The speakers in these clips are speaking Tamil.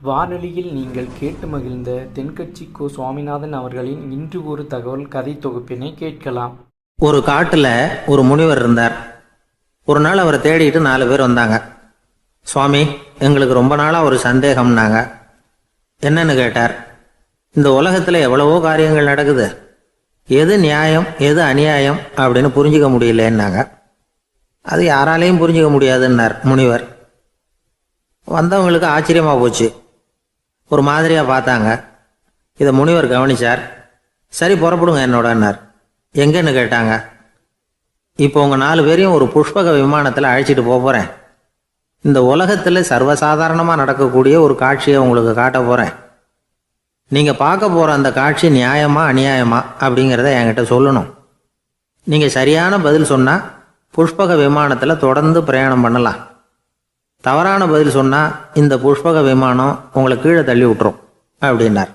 வானொலியில் நீங்கள் கேட்டு மகிழ்ந்த தென்கட்சி கோ. சுவாமிநாதன் அவர்களின் இன்று ஒரு தகவல் கதை தொகுப்பினை கேட்கலாம். ஒரு காட்டுல ஒரு முனிவர் இருந்தார். ஒரு நாள் அவரை தேடிட்டு 4 பேர் வந்தாங்க. சுவாமி, எங்களுக்கு ரொம்ப நாளா ஒரு சந்தேகம்னாங்க. என்னன்னு கேட்டார். இந்த உலகத்துல எவ்வளவோ காரியங்கள் நடக்குது, எது நியாயம் எது அநியாயம் அப்படின்னு புரிஞ்சுக்க முடியலன்னாங்க. அது யாராலையும் புரிஞ்சுக்க முடியாதுன்னார் முனிவர். வந்தவங்களுக்கு ஆச்சரியமா போச்சு. ஒரு மாதிரியா பார்த்தாங்க. இதை முனிவர் கவனிச்சார். சரி, புறப்படுங்க என்னோடன்னார். எங்கன்னு கேட்டாங்க. இப்போ உங்க 4 பேரையும் ஒரு புஷ்பக விமானத்தில் அழைச்சிட்டு போறேன். இந்த உலகத்தில் சர்வசாதாரணமாக நடக்கக்கூடிய ஒரு காட்சியை உங்களுக்கு காட்ட போறேன். நீங்க பார்க்க போற அந்த காட்சி நியாயமா அநியாயமா அப்படிங்கிறத என்கிட்ட சொல்லணும். நீங்க சரியான பதில் சொன்னா புஷ்பக விமானத்தில் தொடர்ந்து பிரயாணம் பண்ணலாம். தவறான பதில் சொன்னால் இந்த புஷ்பக விமானம் உங்களை கீழே தள்ளி விட்டுரும் அப்படின்னார்.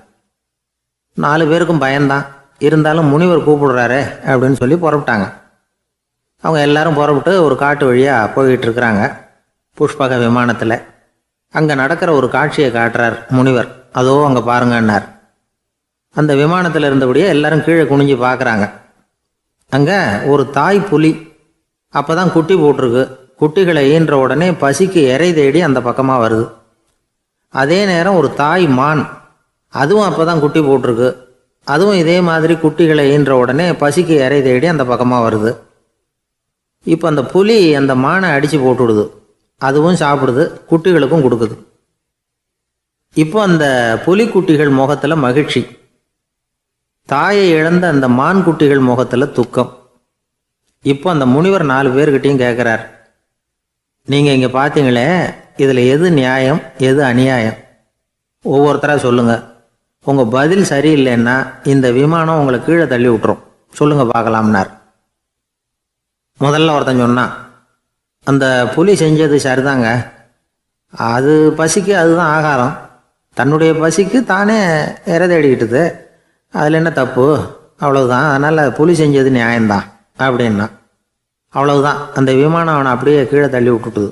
4 பேருக்கும் பயந்தான். இருந்தாலும் முனிவர் கூப்பிடுறாரு அப்படின்னு சொல்லி புறப்பட்டாங்க. அவங்க எல்லாரும் புறப்பட்டு ஒரு காட்டு வழியாக போய்கிட்டு இருக்கிறாங்க. புஷ்பக விமானத்தில் அங்கே நடக்கிற ஒரு காட்சியை காட்டுறார் முனிவர். அதோ அங்கே பாருங்கன்னார். அந்த விமானத்தில் இருந்தபடியே எல்லாரும் கீழே குனிஞ்சு பார்க்குறாங்க. அங்கே ஒரு தாய் புலி அப்போ தான் குட்டி போட்டிருக்கு. குட்டிகளை ஈன்ற உடனே பசிக்கு இறை தேடி அந்த பக்கமாக வருது. அதே நேரம் ஒரு தாய் மான், அதுவும் அப்போ தான் குட்டி போட்டிருக்கு. அதுவும் இதே மாதிரி குட்டிகளை ஈன்ற உடனே பசிக்கு இறை தேடி அந்த பக்கமாக வருது. இப்போ அந்த புலி அந்த மானை அடித்து போட்டுவிடுது. அதுவும் சாப்பிடுது, குட்டிகளுக்கும் கொடுக்குது. இப்போ அந்த புலி குட்டிகள் முகத்தில் மகிழ்ச்சி, தாயை இழந்த அந்த மான் குட்டிகள் முகத்தில் துக்கம். இப்போ அந்த முனிவர் 4 பேர்கிட்டையும் கேட்குறார். நீங்கள் இங்கே பார்த்தீங்களே, இதில் எது நியாயம் எது அநியாயம்? ஒவ்வொருத்தராக சொல்லுங்கள். உங்கள் பதில் சரியில்லைன்னா இந்த விமானம் உங்களை கீழே தள்ளி விட்டுரும். சொல்லுங்கள் பார்க்கலாம்னார். முதல்ல ஒருத்தன் சொன்னான், அந்த புலி செஞ்சது சரிதாங்க. அது பசிக்கு அதுதான் ஆகாரம். தன்னுடைய பசிக்கு தானே இறை தேடிக்கிட்டுது. அதில் என்ன தப்பு? அவ்வளவுதான். அதனால் புலி செஞ்சது நியாயம்தான் அப்படின்னா. அவ்வளவுதான், அந்த விமானம் அவனை அப்படியே கீழே தள்ளி விட்டுட்டுது.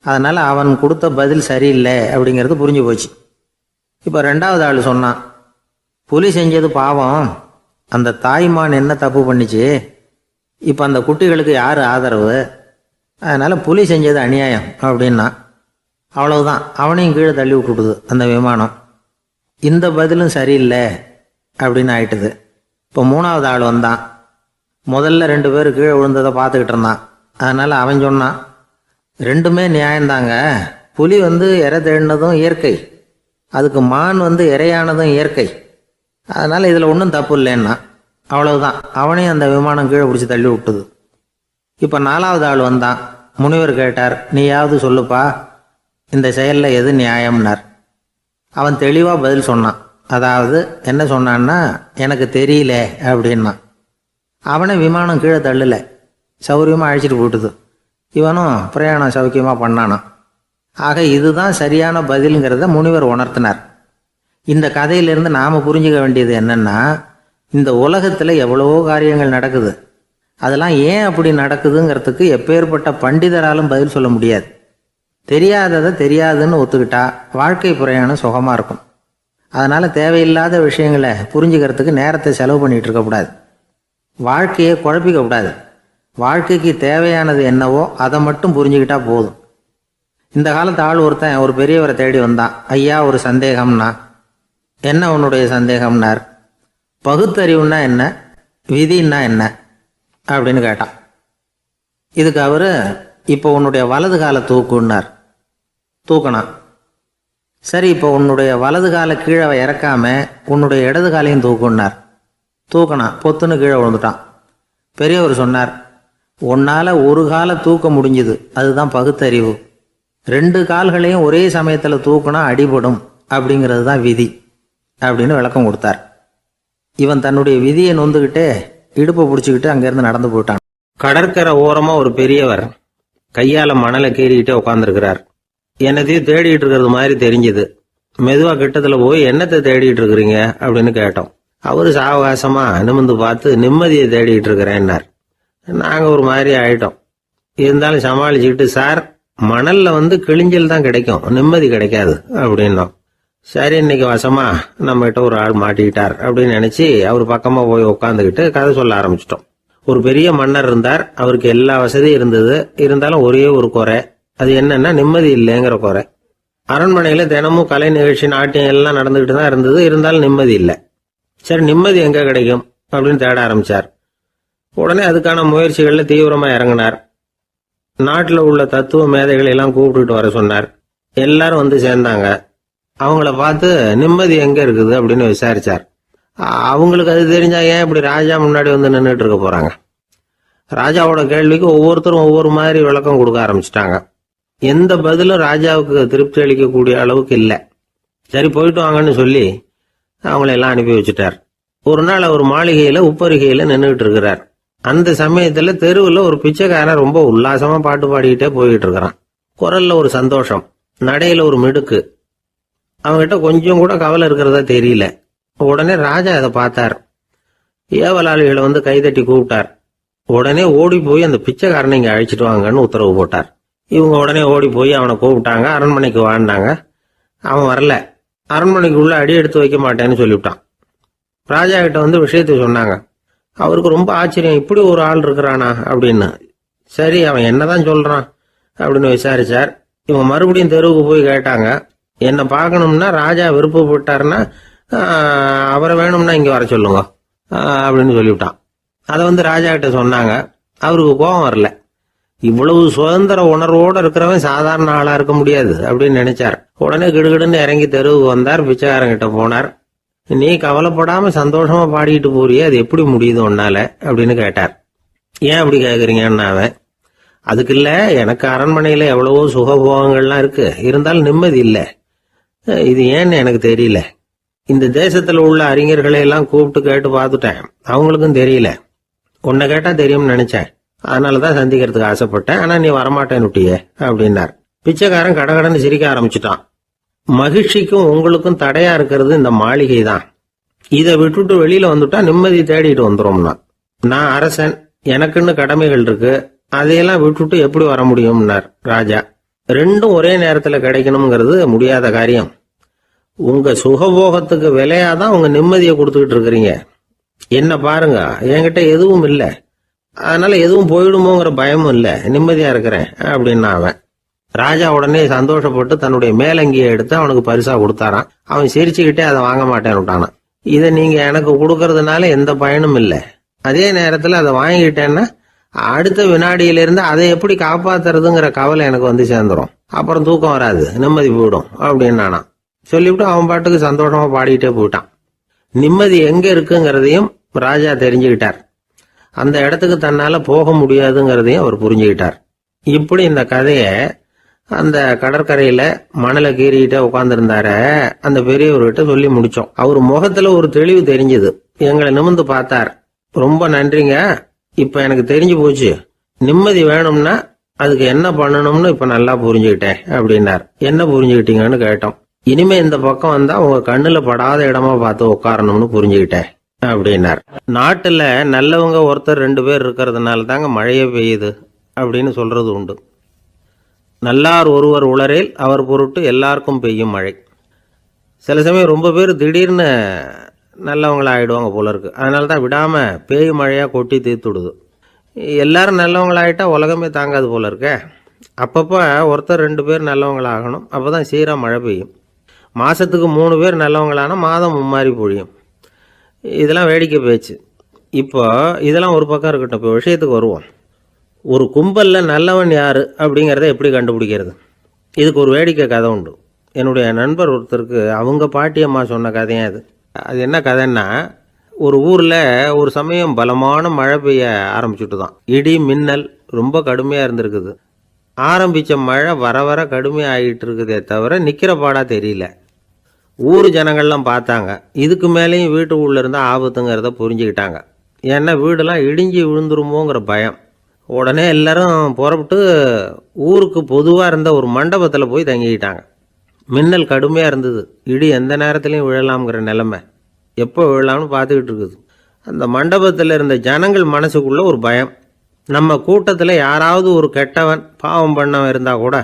அதனால் அவன் கொடுத்த பதில் சரியில்லை அப்படிங்கிறது புரிஞ்சு போச்சு. இப்போ 2வது ஆள் சொன்னான், புலி செஞ்சது பாவம், அந்த தாய்மான் என்ன தப்பு பண்ணிச்சு? இப்போ அந்த குட்டிகளுக்கு யார் ஆதரவு? அதனால் புலி செஞ்சது அநியாயம் அப்படின்னா. அவ்வளவுதான், அவனையும் கீழே தள்ளி விட்டுட்டுது அந்த விமானம். இந்த பதிலும் சரியில்லை அப்படின்னு ஆயிட்டுது. இப்போ 3வது ஆள் வந்தான். முதல்ல 2 பேர் கீழே விழுந்ததை பார்த்துக்கிட்டு இருந்தான். அதனால் அவன் சொன்னான், ரெண்டுமே நியாயந்தாங்க. புலி இறை தேடினதும் இயற்கை, அதுக்கு மான் இறையானதும் இயற்கை. அதனால் இதில் ஒன்றும் தப்பு இல்லைன்னா. அவ்வளவுதான், அவனையும் அந்த விமானம் கீழே பிடிச்சி தள்ளி விட்டுது. இப்போ 4வது ஆள் வந்தான். முனிவர் கேட்டார், நீயாவது சொல்லுப்பா, இந்த செயலில் எது நியாயம்னார். அவன் தெளிவாக பதில் சொன்னான். அதாவது என்ன சொன்னான்னா, எனக்கு தெரியல அப்படின்னா. அவனை விமானம் கீழே தள்ளலை, சௌரியமாக அழைச்சிட்டு போட்டுது. இவனும் பிரயாணம் சௌக்கியமாக பண்ணானான். ஆக இதுதான் சரியான பதிலுங்கிறத முனிவர் உணர்த்தினார். இந்த கதையிலிருந்து நாம் புரிஞ்சுக்க வேண்டியது என்னென்னா, இந்த உலகத்தில் எவ்வளவோ காரியங்கள் நடக்குது. அதெல்லாம் ஏன் அப்படி நடக்குதுங்கிறதுக்கு எப்பேற்பட்ட பண்டிதராலும் பதில் சொல்ல முடியாது. தெரியாததை தெரியாதுன்னு ஒத்துக்கிட்டா வாழ்க்கை பிரயாணம் சுகமாக இருக்கும். அதனால் தேவையில்லாத விஷயங்களை புரிஞ்சுக்கிறதுக்கு நேரத்தை செலவு பண்ணிகிட்டு இருக்கக்கூடாது. வாழ்க்கையை குழப்பிக்க கூடாது. வாழ்க்கைக்கு தேவையானது என்னவோ அதை மட்டும் புரிஞ்சுக்கிட்டா போதும். இந்த காலத்து ஆள் ஒருத்தன் ஒரு பெரியவரை தேடி வந்தான். ஐயா, ஒரு சந்தேகம்னா. என்ன உன்னுடைய சந்தேகம்னார். பகுத்தறிவுன்னா என்ன, விதின்னா என்ன அப்படின்னு கேட்டான். இதுக்கு அவர், இப்போ உன்னுடைய வலது காலை தூக்குன்னார். தூக்கினான். சரி, இப்போ உன்னுடைய வலது காலை கீழே இறக்காம உன்னுடைய இடது காலையும் தூக்குன்னார். தூக்கினான். பொத்துன்னு கீழே விழுந்துட்டான். பெரியவர் சொன்னார், உன்னால் ஒரு காலை தூக்க முடிஞ்சுது, அதுதான் பகுத்தறிவு. 2 கால்களையும் ஒரே சமயத்தில் தூக்குனா அடிபடும், அப்படிங்கிறது தான் விதி அப்படின்னு விளக்கம் கொடுத்தார். இவன் தன்னுடைய விதியை நொந்துக்கிட்டே இடுப்பை பிடிச்சிக்கிட்டு அங்கேருந்து நடந்து போயிட்டான். கடற்கரை ஓரமாக ஒரு பெரியவர் கையால் மணலை கீறிக்கிட்டே உட்காந்துருக்கிறார். என்னத்தையும் தேடிட்டு இருக்கிறது மாதிரி தெரிஞ்சுது. மெதுவாக கிட்டத்தில் போய் என்னத்தை தேடிட்டு இருக்கிறீங்க அப்படின்னு கேட்டோம். அவரு சாவகாசமா நிமிர்ந்து பார்த்து, நிம்மதியை தேடிட்டு இருக்கிறேன்னார். நாங்கள் ஒரு மாதிரி ஆயிட்டோம். இருந்தாலும் சமாளிச்சுக்கிட்டு, சார், மணல்ல கிழிஞ்சல் தான் கிடைக்கும், நிம்மதி கிடைக்காது அப்படின்னோம். சரி, இன்னைக்கு வசமா நம்மகிட்ட ஒரு ஆள் மாட்டிக்கிட்டார் அப்படின்னு நினைச்சு அவர் பக்கமா போய் உட்காந்துக்கிட்டு கதை சொல்ல ஆரம்பிச்சிட்டோம். ஒரு பெரிய மன்னர் இருந்தார். அவருக்கு எல்லா வசதியும் இருந்தது. இருந்தாலும் ஒரே ஒரு குறை. அது என்னன்னா நிம்மதி இல்லைங்கிற குறை. அரண்மனையில தினமும் கலை நிகழ்ச்சி, நாட்டியம் எல்லாம் நடந்துகிட்டு தான் இருந்தது. இருந்தாலும் நிம்மதி இல்லை. சரி, நிம்மதி எங்க கிடைக்கும் அப்படின்னு தேட ஆரம்பிச்சார். உடனே அதுக்கான முயற்சிகள்ல தீவிரமா இறங்கினார். நாட்டில் உள்ள தத்துவ மேதைகளை எல்லாம் கூப்பிட்டுட்டு வர சொன்னார். எல்லாரும் வந்து சேர்ந்தாங்க. அவங்கள பார்த்து நிம்மதி எங்க இருக்குது அப்படின்னு விசாரிச்சார். அவங்களுக்கு அது தெரிஞ்சா ஏன் இப்படி ராஜா முன்னாடி வந்து நின்றுட்டு இருக்க போறாங்க? ராஜாவோட கேள்விக்கு ஒவ்வொருத்தரும் ஒவ்வொரு மாதிரி விளக்கம் கொடுக்க ஆரம்பிச்சிட்டாங்க. எந்த பதிலும் ராஜாவுக்கு திருப்தி அளிக்கக்கூடிய அளவுக்கு இல்லை. சரி, போயிட்டு வாங்கன்னு சொல்லி அவங்களெல்லாம் அனுப்பி வச்சுட்டார். ஒரு நாள் அவர் மாளிகையில உப்பருகையில நின்றுட்டு இருக்கிறார். அந்த சமயத்துல தெருவில் ஒரு பிச்சைக்காரன் ரொம்ப உல்லாசமா பாட்டு பாடிக்கிட்டே போயிட்டு இருக்கிறான். குரல்ல ஒரு சந்தோஷம், நடையில ஒரு மிடுக்கு. அவங்ககிட்ட கொஞ்சம் கூட கவலை இருக்கிறதா தெரியல. உடனே ராஜா அதை பார்த்தார். ஏவலாளிகளை வந்து கைதட்டி கூப்பிட்டார். உடனே ஓடி போய் அந்த பிச்சைக்காரனை இங்க அழைச்சிட்டு வாங்கன்னு உத்தரவு போட்டார். இவங்க உடனே ஓடி போய் அவனை கூப்பிட்டாங்க. அரண்மனைக்கு வாழ்ந்தாங்க. அவன் வரல. அரண்மனைக்குள்ள அடி எடுத்து வைக்க மாட்டேன்னு சொல்லிவிட்டான். ராஜா கிட்ட வந்து விஷயத்தை சொன்னாங்க. அவருக்கு ரொம்ப ஆச்சரியம், இப்படி ஒரு ஆள் இருக்கிறானா அப்படின்னு. சரி, அவன் என்னதான் சொல்றான் அப்படின்னு விசாரிச்சார். இவன் மறுபடியும் தெருவுக்கு போய் கேட்டாங்க. என்ன பார்க்கணும்னா ராஜா விருப்பப்பட்டாருன்னா அவரை வேணும்னா இங்க வர சொல்லுங்க அப்படின்னு சொல்லிவிட்டான். அதை வந்து ராஜா கிட்ட சொன்னாங்க. அவருக்கு கோபம் வரல. இவ்வளவு சுதந்திர உணர்வோடு இருக்கிறவன் சாதாரண ஆளா இருக்க முடியாது அப்படின்னு நினைச்சார். உடனே கிடுகிடுன்னு இறங்கி தெருவுக்கு வந்தார். பிச்சைக்காரங்கிட்ட போனார். நீ கவலைப்படாம சந்தோஷமா பாடிக்கிட்டு போறியே, அது எப்படி முடியுது உன்னால அப்படின்னு கேட்டார். ஏன் அப்படி கேக்குறீங்கன்னு அவன், அதுக்கு இல்ல, எனக்கு அரண்மனையில எவ்வளவோ சுகபோகங்கள்லாம் இருக்கு, இருந்தாலும் நிம்மதி இல்ல. இது ஏன்னு எனக்கு தெரியல. இந்த தேசத்துல உள்ள அறிஞர்களை எல்லாம் கூப்பிட்டு கேட்டு பார்த்துட்டேன், அவங்களுக்கும் தெரியல. உன்னை கேட்டா தெரியும்னு நினைச்சேன், அதனாலதான் சந்திக்கிறதுக்கு ஆசைப்பட்டேன். ஆனா நீ வரமாட்டேன்னுட்டியே அப்படின்னார். பிச்சைக்காரன் கடகடன்னு சிரிக்க ஆரம்பிச்சுட்டான். மகிழ்ச்சிக்கும் உங்களுக்கும் தடையா இருக்கிறது இந்த மாளிகை தான். இதை விட்டுட்டு வெளியில வந்துட்டா நிம்மதி தேடிட்டு வந்துடும்னா. நான் அரசன், எனக்குன்னு கடமைகள் இருக்கு, அதையெல்லாம் விட்டுட்டு எப்படி வர முடியும்னார் ராஜா. ரெண்டும் ஒரே நேரத்துல கிடைக்கணுங்கிறது முடியாத காரியம். உங்க சுகபோகத்துக்கு விலையாதான் உங்க நிம்மதியை கொடுத்துக்கிட்டு இருக்கிறீங்க. என்ன பாருங்க, என்கிட்ட எதுவும் இல்லை, அதனால எதுவும் போயிடுமோங்கிற பயமும் இல்லை, நிம்மதியா இருக்கிறேன் அப்படின்னா அவன். ராஜா உடனே சந்தோஷப்பட்டு தன்னுடைய மேலங்கியை எடுத்து அவனுக்கு பரிசா கொடுத்தாரான். அவன் சிரிச்சுக்கிட்டே அதை வாங்க மாட்டேன்னு விட்டானான். இதை நீங்க எனக்கு கொடுக்கறதுனால எந்த பயனும் இல்லை, அதே நேரத்துல அதை வாங்கிட்டேன்னா அடுத்த வினாடியிலிருந்து அதை எப்படி காப்பாத்துறதுங்கிற கவலை எனக்கு வந்து சேர்ந்துடும், அப்புறம் தூக்கம் வராது, நிம்மதி போயிடும் அப்படின்னானா. சொல்லிவிட்டு அவன் பாட்டுக்கு சந்தோஷமா பாடிக்கிட்டே போயிட்டான். நிம்மதி எங்க இருக்குங்கிறதையும் ராஜா தெரிஞ்சுக்கிட்டார். அந்த இடத்துக்கு தன்னால போக முடியாதுங்கிறதையும் அவர் புரிஞ்சுக்கிட்டார். இப்படி இந்த கதைய அந்த கடற்கரையில மணலை கீறிக்கிட்டே உட்கார்ந்துருந்தார அந்த பெரியவர்கிட்ட சொல்லி முடிச்சோம். அவர் முகத்துல ஒரு தெளிவு தெரிஞ்சது. எங்களை நிமிர்ந்து பார்த்தார். ரொம்ப நன்றிங்க, இப்ப எனக்கு தெரிஞ்சு போச்சு, நிம்மதி வேணும்னா அதுக்கு என்ன பண்ணணும்னு இப்ப நல்லா புரிஞ்சுக்கிட்டேன் அப்படின்னார். என்ன புரிஞ்சுக்கிட்டீங்கன்னு கேட்டோம். இனிமே இந்த பக்கம் வந்தா உங்க கண்ணுல படாத இடமா பார்த்து உட்காரணும்னு புரிஞ்சுக்கிட்டேன் அப்படின்னார். நாட்டுல நல்லவங்க ஒருத்தர் 2 பேர் இருக்கிறதுனால தாங்க மழையே பெய்யுது அப்படின்னு சொல்றது உண்டு. நல்லார் ஒருவர் உளரேல் அவர் பொருட்டு எல்லாருக்கும் பெய்யும் மழை. சில சமயம் ரொம்ப பேர் திடீர்னு நல்லவங்களா ஆயிடுவாங்க போல இருக்கு. அதனால தான் விடாம பேய் மழையா கொட்டி தீர்த்துடுது. எல்லாரும் நல்லவங்களாயிட்டா உலகமே தாங்காது போல இருக்க. அப்பப்போ ஒருத்தர் 2 பேர் நல்லவங்களாகணும், அப்போதான் சீராக மழை பெய்யும். மாசத்துக்கு 3 பேர் நல்லவங்களானா மாதம் மும்மாரி பொழியும். இதெல்லாம் வேடிக்கை பேச்சு. இப்போ இதெல்லாம் ஒரு பக்கம் இருக்கட்டும், இப்போ விஷயத்துக்கு வருவோம். ஒரு கும்பல்ல நல்லவன் யாரு அப்படிங்கிறத எப்படி கண்டுபிடிக்கிறது? இதுக்கு ஒரு வேடிக்கை கதை உண்டு. என்னுடைய நண்பர் ஒருத்தருக்கு அவங்க பாட்டியம்மா சொன்ன கதையும் அது. அது என்ன கதைன்னா, ஒரு ஊர்ல ஒரு சமயம் பலமான மழை பெய்ய ஆரம்பிச்சுட்டு தான். இடி மின்னல் ரொம்ப கடுமையா இருந்திருக்குது. ஆரம்பிச்ச மழை வர வர கடுமையாகிட்டு இருக்குதே தவிர நிக்கிற பாடா தெரியல. ஊர் ஜனங்கள்லாம் பார்த்தாங்க. இதுக்கு மேலேயும் வீட்டுக்குள்ள இருந்தா ஆபத்துங்கிறத புரிஞ்சுக்கிட்டாங்க. ஏன்னா வீடெல்லாம் இடிஞ்சி விழுந்துருமோங்கிற பயம். உடனே எல்லாரும் புறப்பட்டு ஊருக்கு பொதுவாக இருந்த ஒரு மண்டபத்தில் போய் தங்கிக்கிட்டாங்க. மின்னல் கடுமையாக இருந்தது. இடி எந்த நேரத்துலையும் விழலாம்ங்கிற நிலைமை. எப்போ விழலாம்னு பார்த்துக்கிட்டு இருக்குது. அந்த மண்டபத்தில் இருந்த ஜனங்கள் மனசுக்குள்ள ஒரு பயம். நம்ம கூட்டத்தில் யாராவது ஒரு கெட்டவன் பாவம் பண்ணவன் இருந்தால் கூட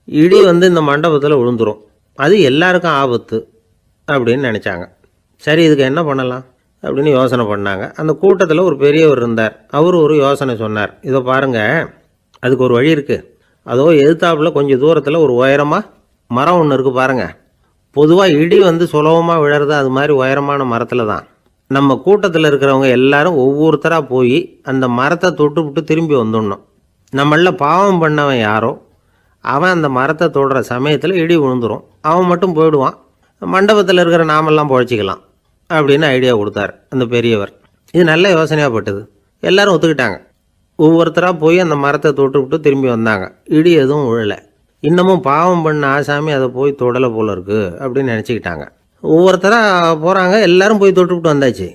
இடி வந்து இந்த மண்டபத்தில் விழுந்துரும், அது எல்லாருக்கும் ஆபத்து அப்படின்னு நினச்சாங்க. சரி, இதுக்கு என்ன பண்ணலாம் அப்படின்னு யோசனை பண்ணாங்க. அந்த கூட்டத்தில் ஒரு பெரியவர் இருந்தார். அவர் ஒரு யோசனை சொன்னார். இதை பாருங்கள், அதுக்கு ஒரு வழி இருக்குது. அதோ எதிர்த்தாப்புல கொஞ்சம் தூரத்தில் ஒரு உயரமாக மரம் ஒன்று இருக்குது பாருங்கள். பொதுவாக இடி வந்து சுலபமாக விழறது அது மாதிரி உயரமான மரத்தில் தான். நம்ம கூட்டத்தில் இருக்கிறவங்க எல்லாரும் ஒவ்வொருத்தராக போய் அந்த மரத்தை தொட்டு விட்டு திரும்பி வந்துடணும். நம்மள பாவம் பண்ணவன் யாரோ அவன் அந்த மரத்தை தொடுற சமயத்தில் இடி விழுந்துடும். அவன் மட்டும் போயிடுவான். மண்டபத்தில் இருக்கிற நாமெல்லாம் பொழைச்சிக்கலாம் அப்படின்னு ஐடியா கொடுத்தார் அந்த பெரியவர். இது நல்ல யோசனையாக பட்டது. எல்லாரும் ஒத்துக்கிட்டாங்க. ஒவ்வொருத்தராக போய் அந்த மரத்தை தொட்டு விட்டு திரும்பி வந்தாங்க. இடி எதுவும் விழலை. இன்னமும் பாவம் பண்ண ஆசாமி அதை போய் தொடலை போல இருக்குது அப்படின்னு நினச்சிக்கிட்டாங்க. ஒவ்வொருத்தராக போகிறாங்க. எல்லாரும் போய் தொட்டுவிட்டு வந்தாச்சு.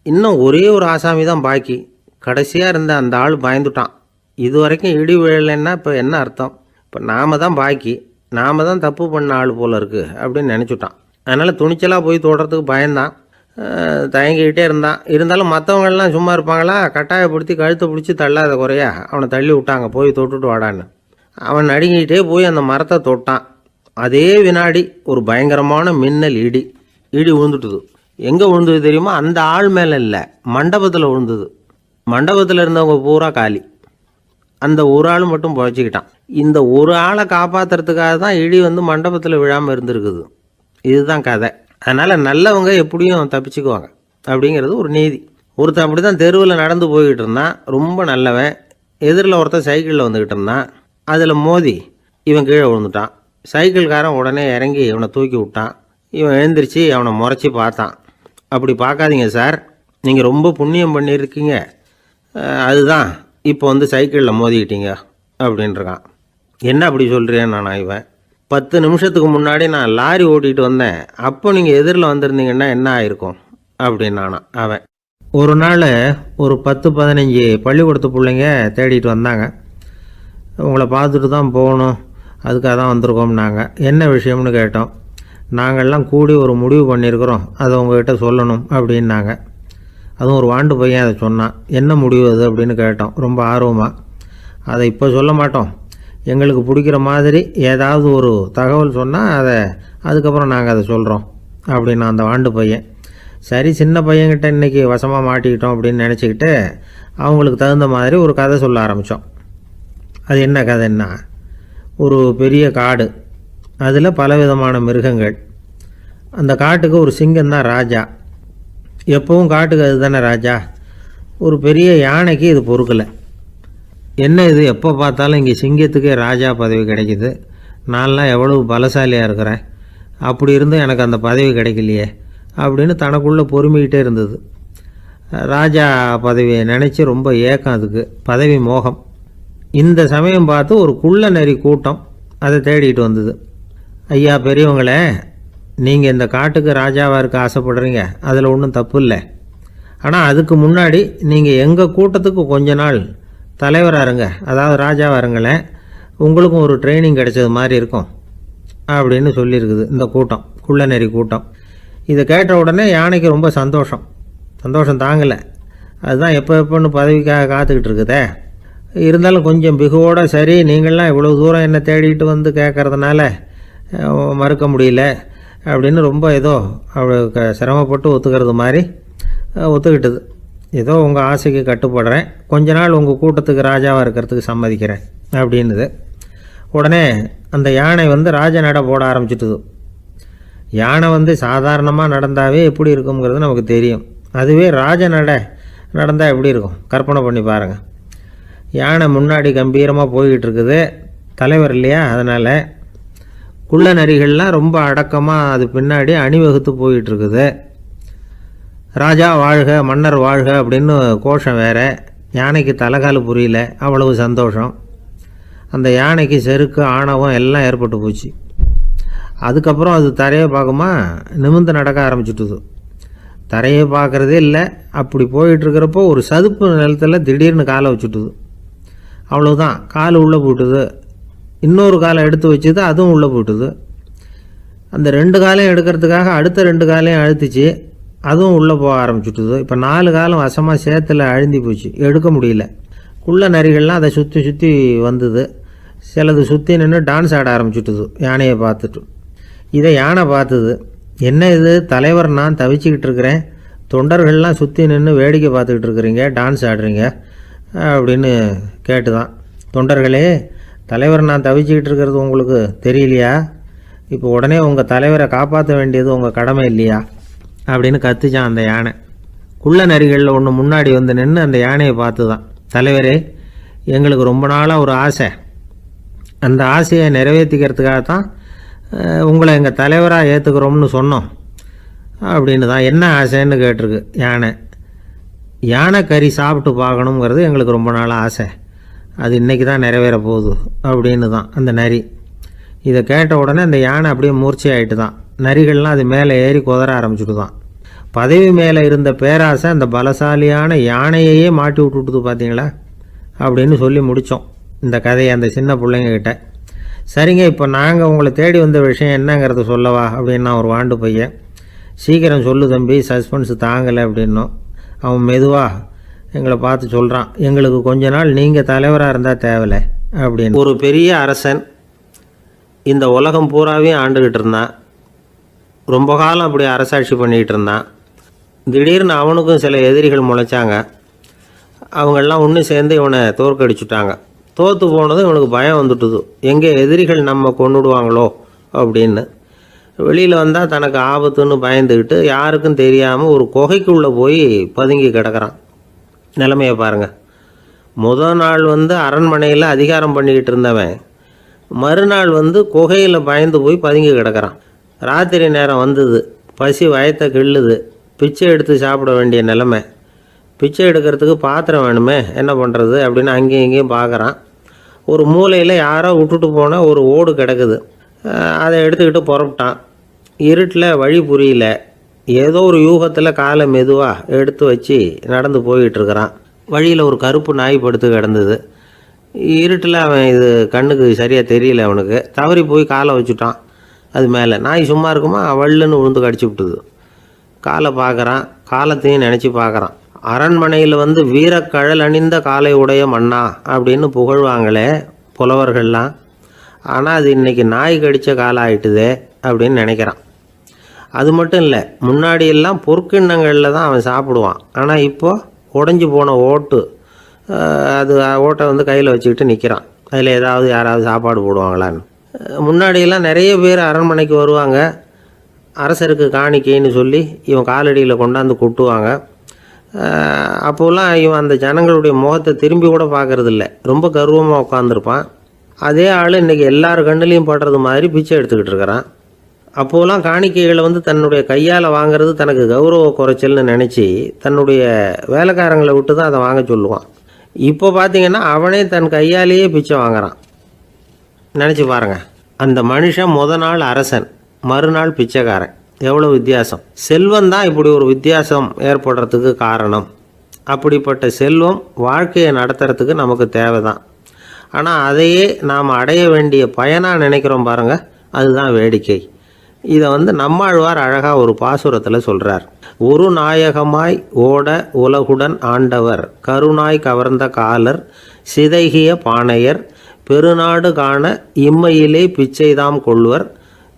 இன்னும் ஒரே ஒரு ஆசாமி தான் பாக்கி. கடைசியாக இருந்த அந்த ஆள் பயந்துட்டான். இது வரைக்கும் இடி விழலைன்னா இப்போ என்ன அர்த்தம்? இப்போ நாம் தான் பாக்கி, நாம் தான் தப்பு பண்ண ஆள் போல இருக்குது அப்படின்னு நினச்சிட்டான். அதனால் துணிச்சலாக போய் தொடுறதுக்கு பயந்தான். தயங்கிக்கிட்டே இருந்தான். இருந்தாலும் மற்றவங்கள்லாம் சும்மா இருப்பாங்களா? கட்டாயப்படுத்தி கழுத்தை பிடிச்சி தள்ளாத குறையா அவனை தள்ளி விட்டாங்க. போய் தொட்டுட்டு வாடான்னு. அவன் நடுங்கிட்டே போய் அந்த மரத்தை தொட்டான். அதே வினாடி ஒரு பயங்கரமான மின்னல் இடி விழுந்துட்டுது. எங்கே விழுந்தது தெரியுமா? அந்த ஆள் மேலே இல்லை, மண்டபத்தில் விழுந்தது. மண்டபத்தில் இருந்தவங்க பூரா காலி. அந்த ஒரு ஆள் மட்டும் புழைச்சிக்கிட்டான். இந்த ஒரு ஆளை காப்பாற்றுறதுக்காக தான் இடி வந்து மண்டபத்தில் விழாமல் இருந்திருக்குது. இதுதான் கதை. அதனால் நல்லவங்க எப்படியும் தப்பிச்சுக்குவாங்க அப்படிங்கிறது ஒரு நீதி. ஒருத்தன் அப்படி தான் தெருவில் நடந்து போய்கிட்டு இருந்தான். ரொம்ப நல்லவன். எதிரில் ஒருத்தன் சைக்கிளில் வந்துக்கிட்டு இருந்தான். அதில் மோதி இவன் கீழே விழுந்துட்டான். சைக்கிள்காரன் உடனே இறங்கி இவனை தூக்கி விட்டான். இவன் எழுந்திரிச்சு அவனை முறைச்சி பார்த்தான். அப்படி பார்க்காதீங்க சார், நீங்கள் ரொம்ப புண்ணியம் பண்ணியிருக்கீங்க, அதுதான் இப்போ வந்து சைக்கிளில் மோதிக்கிட்டீங்க அப்படின்றான். என்ன அப்படி சொல்கிறேன் நான்? இவன் 10 நிமிஷத்துக்கு முன்னாடி நான் லாரி ஓட்டிகிட்டு வந்தேன், அப்போ நீங்கள் எதிரில் வந்திருந்தீங்கன்னா என்ன ஆயிருக்கும் அப்படின்னானா அவன். ஒரு நாள் ஒரு 10-15 பள்ளிக்கூடத்து பிள்ளைங்க தேடிட்டு வந்தாங்க. உங்களை பார்த்துட்டு தான் போகணும், அதுக்காக தான் வந்திருக்கோம்னாங்க. என்ன விஷயம்னு கேட்டோம். நாங்கள்லாம் கூடி ஒரு முடிவு பண்ணியிருக்கிறோம், அதை உங்கள்கிட்ட சொல்லணும் அப்படின்னாங்க. அதுவும் ஒரு வாண்டு பையன் அதை சொன்னான். என்ன முடிவு அது அப்படின்னு கேட்டோம் ரொம்ப ஆர்வமாக. அதை இப்போ சொல்ல மாட்டோம், எங்களுக்கு பிடிக்கிற மாதிரி ஏதாவது ஒரு தகவல் சொன்னால் அதுக்கப்புறம் நாங்கள் அதை சொல்கிறோம் அப்படின்னா அந்த வாண்டு பையன். சரி, சின்ன பையன்கிட்ட இன்றைக்கி வசமாக மாட்டிக்கிட்டோம் அப்படின்னு நினச்சிக்கிட்டு அவங்களுக்கு தகுந்த மாதிரி ஒரு கதை சொல்ல ஆரம்பித்தோம். அது என்ன கதைன்னா, ஒரு பெரிய காடு, அதில் பலவிதமான மிருகங்கள். அந்த காட்டுக்கு ஒரு சிங்கம் தான் ராஜா. எப்பவும் காட்டுக்கு அது தானே ராஜா. ஒரு பெரிய யானைக்கு இது பொறுக்கலை. என்ன இது, எப்போ பார்த்தாலும் இங்கே சிங்கத்துக்கே ராஜா பதவி கிடைக்கிது, நான்லாம் எவ்வளவு பலசாலியாக இருக்கிறேன், அப்படி இருந்தும் எனக்கு அந்த பதவி கிடைக்கலையே அப்படின்னு தனக்குள்ளே பொறுமிக்கிட்டே இருந்தது. ராஜா பதவியை நினச்சி ரொம்ப ஏக்கம், அதுக்கு பதவி மோகம். இந்த சமயம் பார்த்து ஒரு குள்ள நரி கூட்டம் அதை தேடிட்டு வந்தது. ஐயா பெரியவங்களே, நீங்கள் இந்த காட்டுக்கு ராஜாவாக இருக்க ஆசைப்படுறீங்க, அதில் ஒன்றும் தப்பு இல்லை. ஆனால் அதுக்கு முன்னாடி நீங்கள் எங்கள் கூட்டத்துக்கு கொஞ்ச நாள் தலைவராக இருங்க, அதாவது ராஜாவாக இருங்களேன், உங்களுக்கும் ஒரு ட்ரைனிங் கிடைச்சது மாதிரி இருக்கும் அப்படின்னு சொல்லியிருக்குது இந்த கூட்டம், குள்ள நரி கூட்டம். இதை கேட்ட உடனே யானைக்கு ரொம்ப சந்தோஷம் தாங்கலை. அதுதான் எப்போன்னு பதவிக்காக காத்துக்கிட்டு இருக்குதே. இருந்தாலும் கொஞ்சம் பிகுவோட, சரி நீங்கள்லாம் இவ்வளோ தூரம் என்னை தேடிட்டு வந்து கேட்குறதுனால மறுக்க முடியல அப்படின்னு ரொம்ப ஏதோ அவளுக்கு சிரமப்பட்டு ஒத்துக்கிறது மாதிரி ஒத்துக்கிட்டது. ஏதோ உங்கள் ஆசைக்கு கட்டுப்படுறேன், கொஞ்ச நாள் உங்கள் கூட்டத்துக்கு ராஜாவாக இருக்கிறதுக்கு சம்மதிக்கிறேன் அப்படின்னுது. உடனே அந்த யானை வந்து ராஜ நட போட ஆரம்பிச்சிட்டுது. யானை வந்து சாதாரணமாக நடந்தாவே எப்படி இருக்குங்கிறது நமக்கு தெரியும். அதுவே ராஜ நடந்தால் எப்படி இருக்கும் கற்பனை பண்ணி பாருங்கள். யானை முன்னாடி கம்பீரமாக போய்கிட்டு இருக்குது, தலைவர் இல்லையா, அதனால் குள்ள நரிகள்லாம் ரொம்ப அடக்கமாக அது பின்னாடி அணிவகுத்து போயிட்டுருக்குது. ராஜா வாழ்க, மன்னர் வாழ்க அப்படின்னு கோஷம் வேறு. யானைக்கு தலைகால் புரியல, அவ்வளவு சந்தோஷம். அந்த யானைக்கு செருக்கு, ஆணவம் எல்லாம் ஏற்பட்டு போச்சு. அதுக்கப்புறம் அது தரையை பார்க்குமா, நிமிர்ந்து நடக்க ஆரம்பிச்சுட்டுது. தரையை பார்க்குறதே இல்லை. அப்படி போயிட்டுருக்கிறப்போ ஒரு சதுப்பு நிலத்தில் திடீர்னு காலை வச்சுட்டுது. அவ்வளோதான், கால் உள்ளே போட்டுது. இன்னொரு காலை எடுத்து வச்சுது, அதுவும் உள்ளே போட்டுது. அந்த 2 காலையும் எடுக்கிறதுக்காக அடுத்த 2 காலையும் அழுத்திச்சு, அதுவும் உள்ளே போக ஆரம்பிச்சுட்டுது. இப்போ 4 காலம் வசமாக சேத்துல அழுந்தி போச்சு, எடுக்க முடியல. குள்ள நரிகள்லாம் அதை சுற்றி வந்தது. சிலது சுற்றி நின்று டான்ஸ் ஆட ஆரம்பிச்சுட்டுது யானையை பார்த்துட்டு. இதை யானை பார்த்தது. என்ன இது தலைவர், நான் தவிச்சிக்கிட்டு இருக்கிறேன், தொண்டர்கள்லாம் சுற்றி நின்று வேடிக்கை பார்த்துக்கிட்டு இருக்கிறீங்க, டான்ஸ் ஆடுறீங்க அப்படின்னு கேட்டுதான். தொண்டர்களே, தலைவர் நான் தவிச்சிக்கிட்டு இருக்கிறது உங்களுக்கு தெரியலையா? இப்போ உடனே உங்கள் தலைவரை காப்பாற்ற வேண்டியது உங்கள் கடமை இல்லையா அப்படின்னு கத்துச்சான் அந்த யானை. குள்ள நரிகளில் ஒன்று முன்னாடி வந்து நின்று அந்த யானையை பார்த்து தான், தலைவரே, எங்களுக்கு ரொம்ப நாளாக ஒரு ஆசை, அந்த ஆசையை நிறைவேற்றிக்கிறதுக்காக தான் உங்களை எங்கள் தலைவராக ஏற்றுக்கிறோம்னு சொன்னோம் அப்படின்னு தான். என்ன ஆசைன்னு கேட்டிருக்கு யானை. யானை கறி சாப்பிட்டு பார்க்கணுங்கிறது எங்களுக்கு ரொம்ப நாளாக ஆசை, அது இன்றைக்கி தான் நிறைவேற போகுது அப்படின்னு தான் அந்த நரி. இதை கேட்ட உடனே அந்த யானை அப்படியே மூர்ச்சி ஆகிட்டு தான். நரிகள்லாம் அது மேலே ஏறி குதற ஆரம்பிச்சுட்டு தான். பதவி மேலே இருந்த பேராசை அந்த பலசாலியான யானையையே மாட்டி விட்டுட்டுது பார்த்தீங்களா அப்படின்னு சொல்லி முடித்தோம் இந்த கதையை அந்த சின்ன பிள்ளைங்கக்கிட்ட. சரிங்க, இப்போ நாங்கள் உங்களை தேடி வந்த விஷயம் என்னங்கிறத சொல்லவா அப்படின்னா ஒரு வாண்டு பையன். சீக்கிரம் சொல்லு தம்பி, சஸ்பென்ஸ் தாங்கலை அப்படின்னோம். அவன் மெதுவாக எங்களை பார்த்து சொல்கிறான், எங்களுக்கு கொஞ்ச நாள் நீங்கள் தலைவராக இருந்தால் தேவலை அப்படின்னு. ஒரு பெரிய அரசன் இந்த உலகம் பூராவையும் ஆண்டுக்கிட்டு இருந்தான். ரொம்ப காலம் அப்படி அரசாட்சி பண்ணிக்கிட்டு இருந்தான். திடீர்னு அவனுக்கும் சில எதிரிகள் முளைச்சாங்க. அவங்கெல்லாம் ஒன்று சேர்ந்து இவனை தோற்கடிச்சுட்டாங்க. தோற்று போனதும் இவனுக்கு பயம் வந்துட்டுது, எங்கே எதிரிகள் நம்ம கொண்டுடுவாங்களோ அப்படின்னு. வெளியில் வந்தால் தனக்கு ஆபத்துன்னு பயந்துக்கிட்டு யாருக்கும் தெரியாமல் ஒரு குகைக்குள்ளே போய் பதுங்கி கிடக்கிறான். நிலைமையை பாருங்கள். முதல் நாள் அரண்மனையில் அதிகாரம் பண்ணிக்கிட்டு இருந்தவன் மறுநாள் குகையில் பயந்து போய் பதுங்கி கிடக்கிறான். ராத்திரி நேரம் வந்தது, பசி வயத்தை கிள்ளுது, பிச்சை எடுத்து சாப்பிட வேண்டிய நிலைமை. பிச்சை எடுக்கிறதுக்கு பாத்திரம் வேணுமே, என்ன பண்ணுறது அப்படின்னு அங்கேயும் இங்கேயும் பார்க்குறான். ஒரு மூலையில் யாரோ விட்டுட்டு போன ஒரு ஓடு கிடக்குது. அதை எடுத்துக்கிட்டு புறப்பட்டான். இருட்டில் வழி புரியல. ஏதோ ஒரு யூகத்தில் காலை மெதுவாக எடுத்து வச்சு நடந்து போயிட்டுருக்கிறான். வழியில் ஒரு கருப்பு நாய் படுத்து கிடந்தது. இருட்டில் அவன் இது கண்ணுக்கு சரியாக தெரியல, அவனுக்கு தவறி போய் காலை வச்சுட்டான் அது மேலே. நாய் சும்மா இருக்குமா, வள்ளுன்னு விழுந்து கடிச்சு விட்டுது. காலை பார்க்குறான், காலத்தையும் நினச்சி பார்க்குறான். அரண்மனையில் வீரக்கழல் அணிந்த காலை உடைய மன்னா அப்படின்னு புகழ்வாங்களே புலவர்கள்லாம், ஆனால் அது இன்றைக்கி நாய் கடித்த காலம் ஆகிட்டுதே அப்படின்னு நினைக்கிறான். அது மட்டும் இல்லை, முன்னாடியெல்லாம் பொற்கிண்ணங்களில் தான் அவன் சாப்பிடுவான். ஆனால் இப்போது உடஞ்சி போன ஓட்டு, அது ஓட்டை கையில் வச்சுக்கிட்டு நிற்கிறான். அதில் யாராவது சாப்பாடு போடுவாங்களான்னு. முன்னாடியெல்லாம் நிறைய பேர் அரண்மனைக்கு வருவாங்க, அரசருக்கு காணிக்கைன்னு சொல்லி இவன் காலடியில் கொண்டாந்து கொட்டுவாங்க. அப்போலாம் இவன் அந்த ஜனங்களுடைய முகத்தை திரும்பி கூட பார்க்குறதில்ல, ரொம்ப கர்வமாக உட்காந்துருப்பான். அதே ஆள் இன்றைக்கி எல்லார் கண்ணுலேயும் படுறது மாதிரி பிச்சை எடுத்துக்கிட்டு இருக்கிறான். அப்போலாம் காணிக்கைகளை தன்னுடைய கையால் வாங்கிறது தனக்கு கௌரவ குறைச்சல்னு நினச்சி தன்னுடைய வேலைக்காரங்களை விட்டு தான் அதை வாங்க சொல்லுவான். இப்போ பார்த்திங்கன்னா அவனே தன் கையாலேயே பிச்சை வாங்குறான். நினச்சி பாருங்கள், அந்த மனுஷன் நாள் அரசன், மறுநாள் பிச்சைக்காரன், எவ்வளோ வித்தியாசம். செல்வம் தான் இப்படி ஒரு வித்தியாசம் ஏற்படுறதுக்கு காரணம். அப்படிப்பட்ட செல்வம் வாழ்க்கையை நடத்துறதுக்கு நமக்கு தேவை தான். ஆனால் அதையே நாம் அடைய வேண்டிய பயனாக நினைக்கிறோம் பாருங்கள், அதுதான் வேடிக்கை. இதை நம்மாழ்வார் அழகாக ஒரு பாசுரத்தில் சொல்கிறார். ஒரு நாயகமாய் ஓட உலகுடன் ஆண்டவர், கருணாய் கவர்ந்த காலர், சிதைகிய பானையர், பெருநாடு காண இம்மையிலே பிச்சைதாம் கொள்வர்,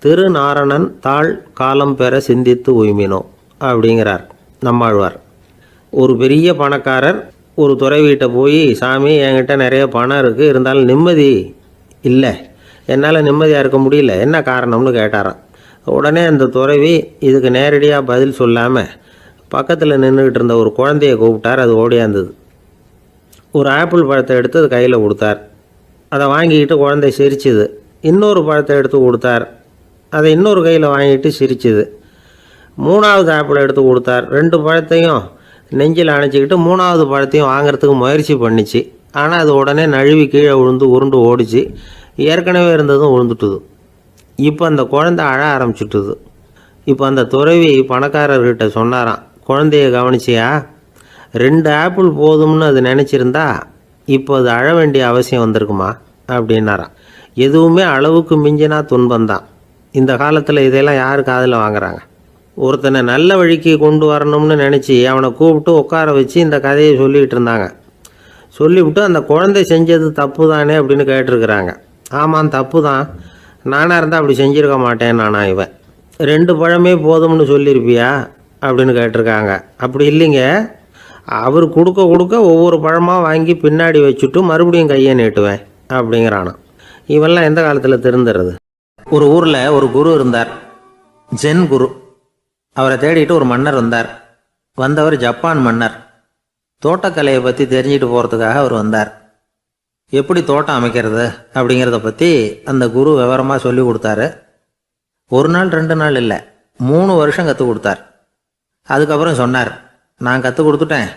திருநாரணன் தாழ் காலம் பெற சிந்தித்து உய்மினோ அப்படிங்கிறார் நம்மாழ்வார். ஒரு பெரிய பணக்காரர் ஒரு துறவிகிட்ட போய், சாமி என்கிட்ட நிறைய பணம் இருக்குது, இருந்தாலும் நிம்மதி இல்லை, என்னால் நிம்மதியாக இருக்க முடியல, என்ன காரணம்னு கேட்டாராம். உடனே அந்த துறவி இதுக்கு நேரடியாக பதில் சொல்லாமல் பக்கத்தில் நின்றுக்கிட்டு இருந்த ஒரு குழந்தையை கூப்பிட்டார். அது ஓடியாந்தது. ஒரு ஆப்பிள் பழத்தை எடுத்து அது கையில் கொடுத்தார். அதை வாங்கிக்கிட்டு குழந்தை சிரிச்சுது. இன்னொரு பழத்தை எடுத்து கொடுத்தார். அதை இன்னொரு கையில் வாங்கிட்டு சிரிச்சுது. மூணாவது ஆப்பிள் எடுத்து கொடுத்தார். 2 பழத்தையும் நெஞ்சில் அணைச்சிக்கிட்டு 3ஆவது பழத்தையும் வாங்கிறதுக்கு முயற்சி பண்ணிச்சு. ஆனால் அது உடனே நழுவி கீழே விழுந்து உருண்டு ஓடிச்சு. ஏற்கனவே இருந்ததும் விழுந்துட்டுது. இப்போ அந்த குழந்தை அழ ஆரம்பிச்சுட்டுது. இப்போ அந்த துறவி பணக்காரர்கிட்ட சொன்னாராம், குழந்தைய கவனிச்சியா, 2 ஆப்பிள் போதும்னு அது நினச்சிருந்தா இப்போ அது அழ வேண்டிய அவசியம் வந்திருக்குமா அப்படின்னாராம். எதுவுமே அளவுக்கு மிஞ்சினா துன்பந்தான். இந்த காலத்தில் இதெல்லாம் யார் காதில் வாங்குறாங்க? ஒருத்தனை நல்ல வழிக்கு கொண்டு வரணும்னு நினச்சி அவனை கூப்பிட்டு உட்கார வச்சு இந்த கதையை சொல்லிகிட்டு இருந்தாங்க. சொல்லிவிட்டு அந்த குழந்தை செஞ்சது தப்பு தானே அப்படின்னு கேட்டிருக்கிறாங்க. ஆமாம், தப்பு தான், நானாக இருந்தால் அப்படி செஞ்சுருக்க மாட்டேன் நானா இவன். 2 பழமே போதும்னு சொல்லியிருப்பியா அப்படின்னு கேட்டிருக்காங்க. அப்படி இல்லைங்க, அவர் கொடுக்க கொடுக்க ஒவ்வொரு பழமாக வாங்கி பின்னாடி வச்சுட்டு மறுபடியும் கையை நீட்டுவேன் அப்படிங்கிறானோ. இவெல்லாம் எந்த காலத்தில் திருந்துறது? ஒரு ஊரில் ஒரு குரு இருந்தார், ஜென் குரு. அவரை தேடிட்டு ஒரு மன்னர் வந்தார். வந்தவர் ஜப்பான் மன்னர். தோட்டக்கலையை பற்றி தெரிஞ்சுட்டு போகிறதுக்காக அவர் வந்தார். எப்படி தோட்டம் அமைக்கிறது அப்படிங்கிறத பற்றி அந்த குரு விவரமாக சொல்லி கொடுத்தாரு. 1 நாள் 2 நாள் இல்லை, 3 வருஷம் கற்றுக் கொடுத்தார். அதுக்கப்புறம் சொன்னார், நான் கற்றுக் கொடுத்துட்டேன்,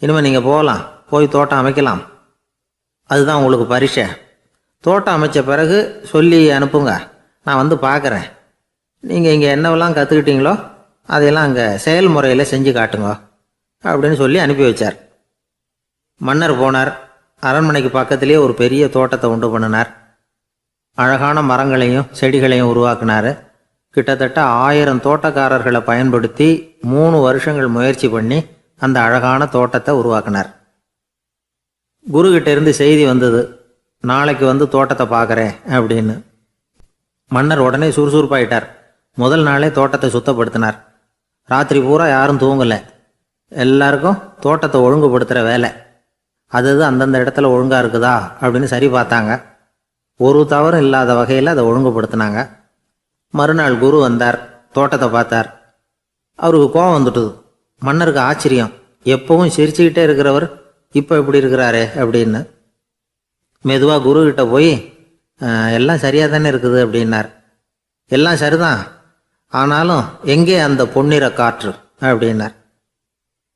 இனிமேல் நீங்கள் போகலாம், போய் தோட்டம் அமைக்கலாம், அதுதான் உங்களுக்கு பரிசை. தோட்டம் அமைச்ச பிறகு சொல்லி அனுப்புங்க, நான் வந்து பார்க்குறேன். நீங்கள் இங்கே என்னவெல்லாம் கற்றுக்கிட்டீங்களோ அதையெல்லாம் அங்கே செயல்முறையில் செஞ்சு காட்டுங்க அப்படின்னு சொல்லி அனுப்பி வச்சார். மன்னர் போனார். அரண்மனைக்கு பக்கத்திலேயே ஒரு பெரிய தோட்டத்தை உண்டு பண்ணினார். அழகான மரங்களையும் செடிகளையும் உருவாக்கினார். கிட்டத்தட்ட 1000 தோட்டக்காரர்களை பயன்படுத்தி 3 வருஷங்கள் முயற்சி பண்ணி அந்த அழகான தோட்டத்தை உருவாக்கினார். குருக்கிட்ட இருந்து செய்தி வந்தது, நாளைக்கு வந்து தோட்டத்தை பார்க்குறேன் அப்படின்னு. மன்னர் உடனே சுறுசுறுப்பாயிட்டார். முதல் நாளே தோட்டத்தை சுத்தப்படுத்தினார். ராத்திரி பூரா யாரும் தூங்கலை. எல்லாருக்கும் தோட்டத்தை ஒழுங்குபடுத்துகிற வேலை. அது அந்தந்த இடத்துல ஒழுங்காக இருக்குதா அப்படின்னு சரி பார்த்தாங்க. ஒரு தவறும் இல்லாத வகையில் அதை ஒழுங்குபடுத்தினாங்க. மறுநாள் குரு வந்தார், தோட்டத்தை பார்த்தார். அவருக்கு கோபம் வந்துட்டுது. மன்னருக்கு ஆச்சரியம், எப்பவும் சிரிச்சுக்கிட்டே இருக்கிறவர் இப்போ எப்படி இருக்கிறாரே அப்படின்னு. மெதுவாக குருக்கிட்ட போய் எல்லாம் சரியாக தானே இருக்குது அப்படின்னார். எல்லாம் சரிதான், ஆனாலும் எங்கே அந்த பொன்னிற காற்று அப்படின்னார்.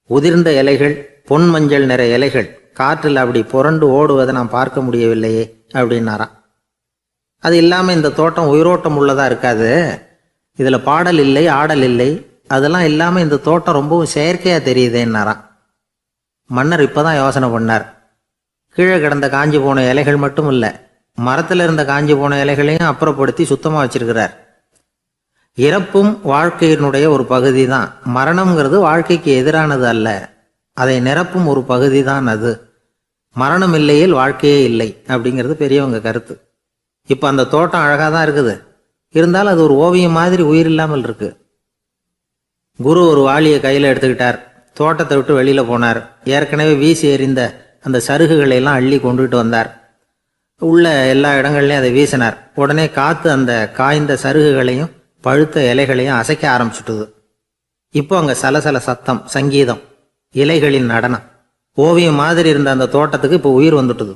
உதிர்ந்த இலைகள், பொன் மஞ்சள் நிற இலைகள் காற்றில் அப்படி புரண்டு ஓடுவதை நான் பார்க்க முடியவில்லையே அப்படின்னாராம். அது இல்லாமல் இந்த தோட்டம் உயிரோட்டம் உள்ளதாக இருக்காது, இதில் பாடல் இல்லை, ஆடல் இல்லை, அதெல்லாம் இல்லாமல் இந்த தோட்டம் ரொம்பவும் செயற்கையாக தெரியுதேன்னாராம். மன்னர் இப்போ தான் யோசனை பண்ணார். கீழே கிடந்த காஞ்சி போன இலைகள் மட்டும் இல்லை, மரத்தில் இருந்த காஞ்சி போன இலைகளையும் அப்புறப்படுத்தி சுத்தமாக வச்சிருக்கிறார். இறப்பும் வாழ்க்கையினுடைய ஒரு பகுதி தான். மரணம்ங்கிறது வாழ்க்கைக்கு எதிரானது அல்ல, அதை நிரப்பும் ஒரு பகுதி தான் அது. மரணம் இல்லையில் வாழ்க்கையே இல்லை அப்படிங்கிறது பெரியவங்க கருத்து. இப்போ அந்த தோட்டம் அழகாக தான் இருக்குது, இருந்தாலும் அது ஒரு ஓவியம் மாதிரி உயிர் இல்லாமல் இருக்கு. குரு ஒரு வாளியை கையில் எடுத்துக்கிட்டார். தோட்டத்தை விட்டு வெளியில் போனார். ஏற்கனவே வீசி எறிந்த அந்த சருகுகளை எல்லாம் அள்ளி கொண்டுகிட்டு வந்தார். உள்ள எல்லா இடங்கள்லையும் அதை வீசினார். உடனே காற்று அந்த காய்ந்த சருகுகளையும் பழுத்த இலைகளையும் அசைக்க ஆரம்பிச்சுட்டுது. இப்போ அங்கே சலசல சத்தம், சங்கீதம், இலைகளின் நடனம், ஓவியம் மாதிரி இருந்த அந்த தோட்டத்துக்கு இப்போ உயிர் வந்துட்டுது.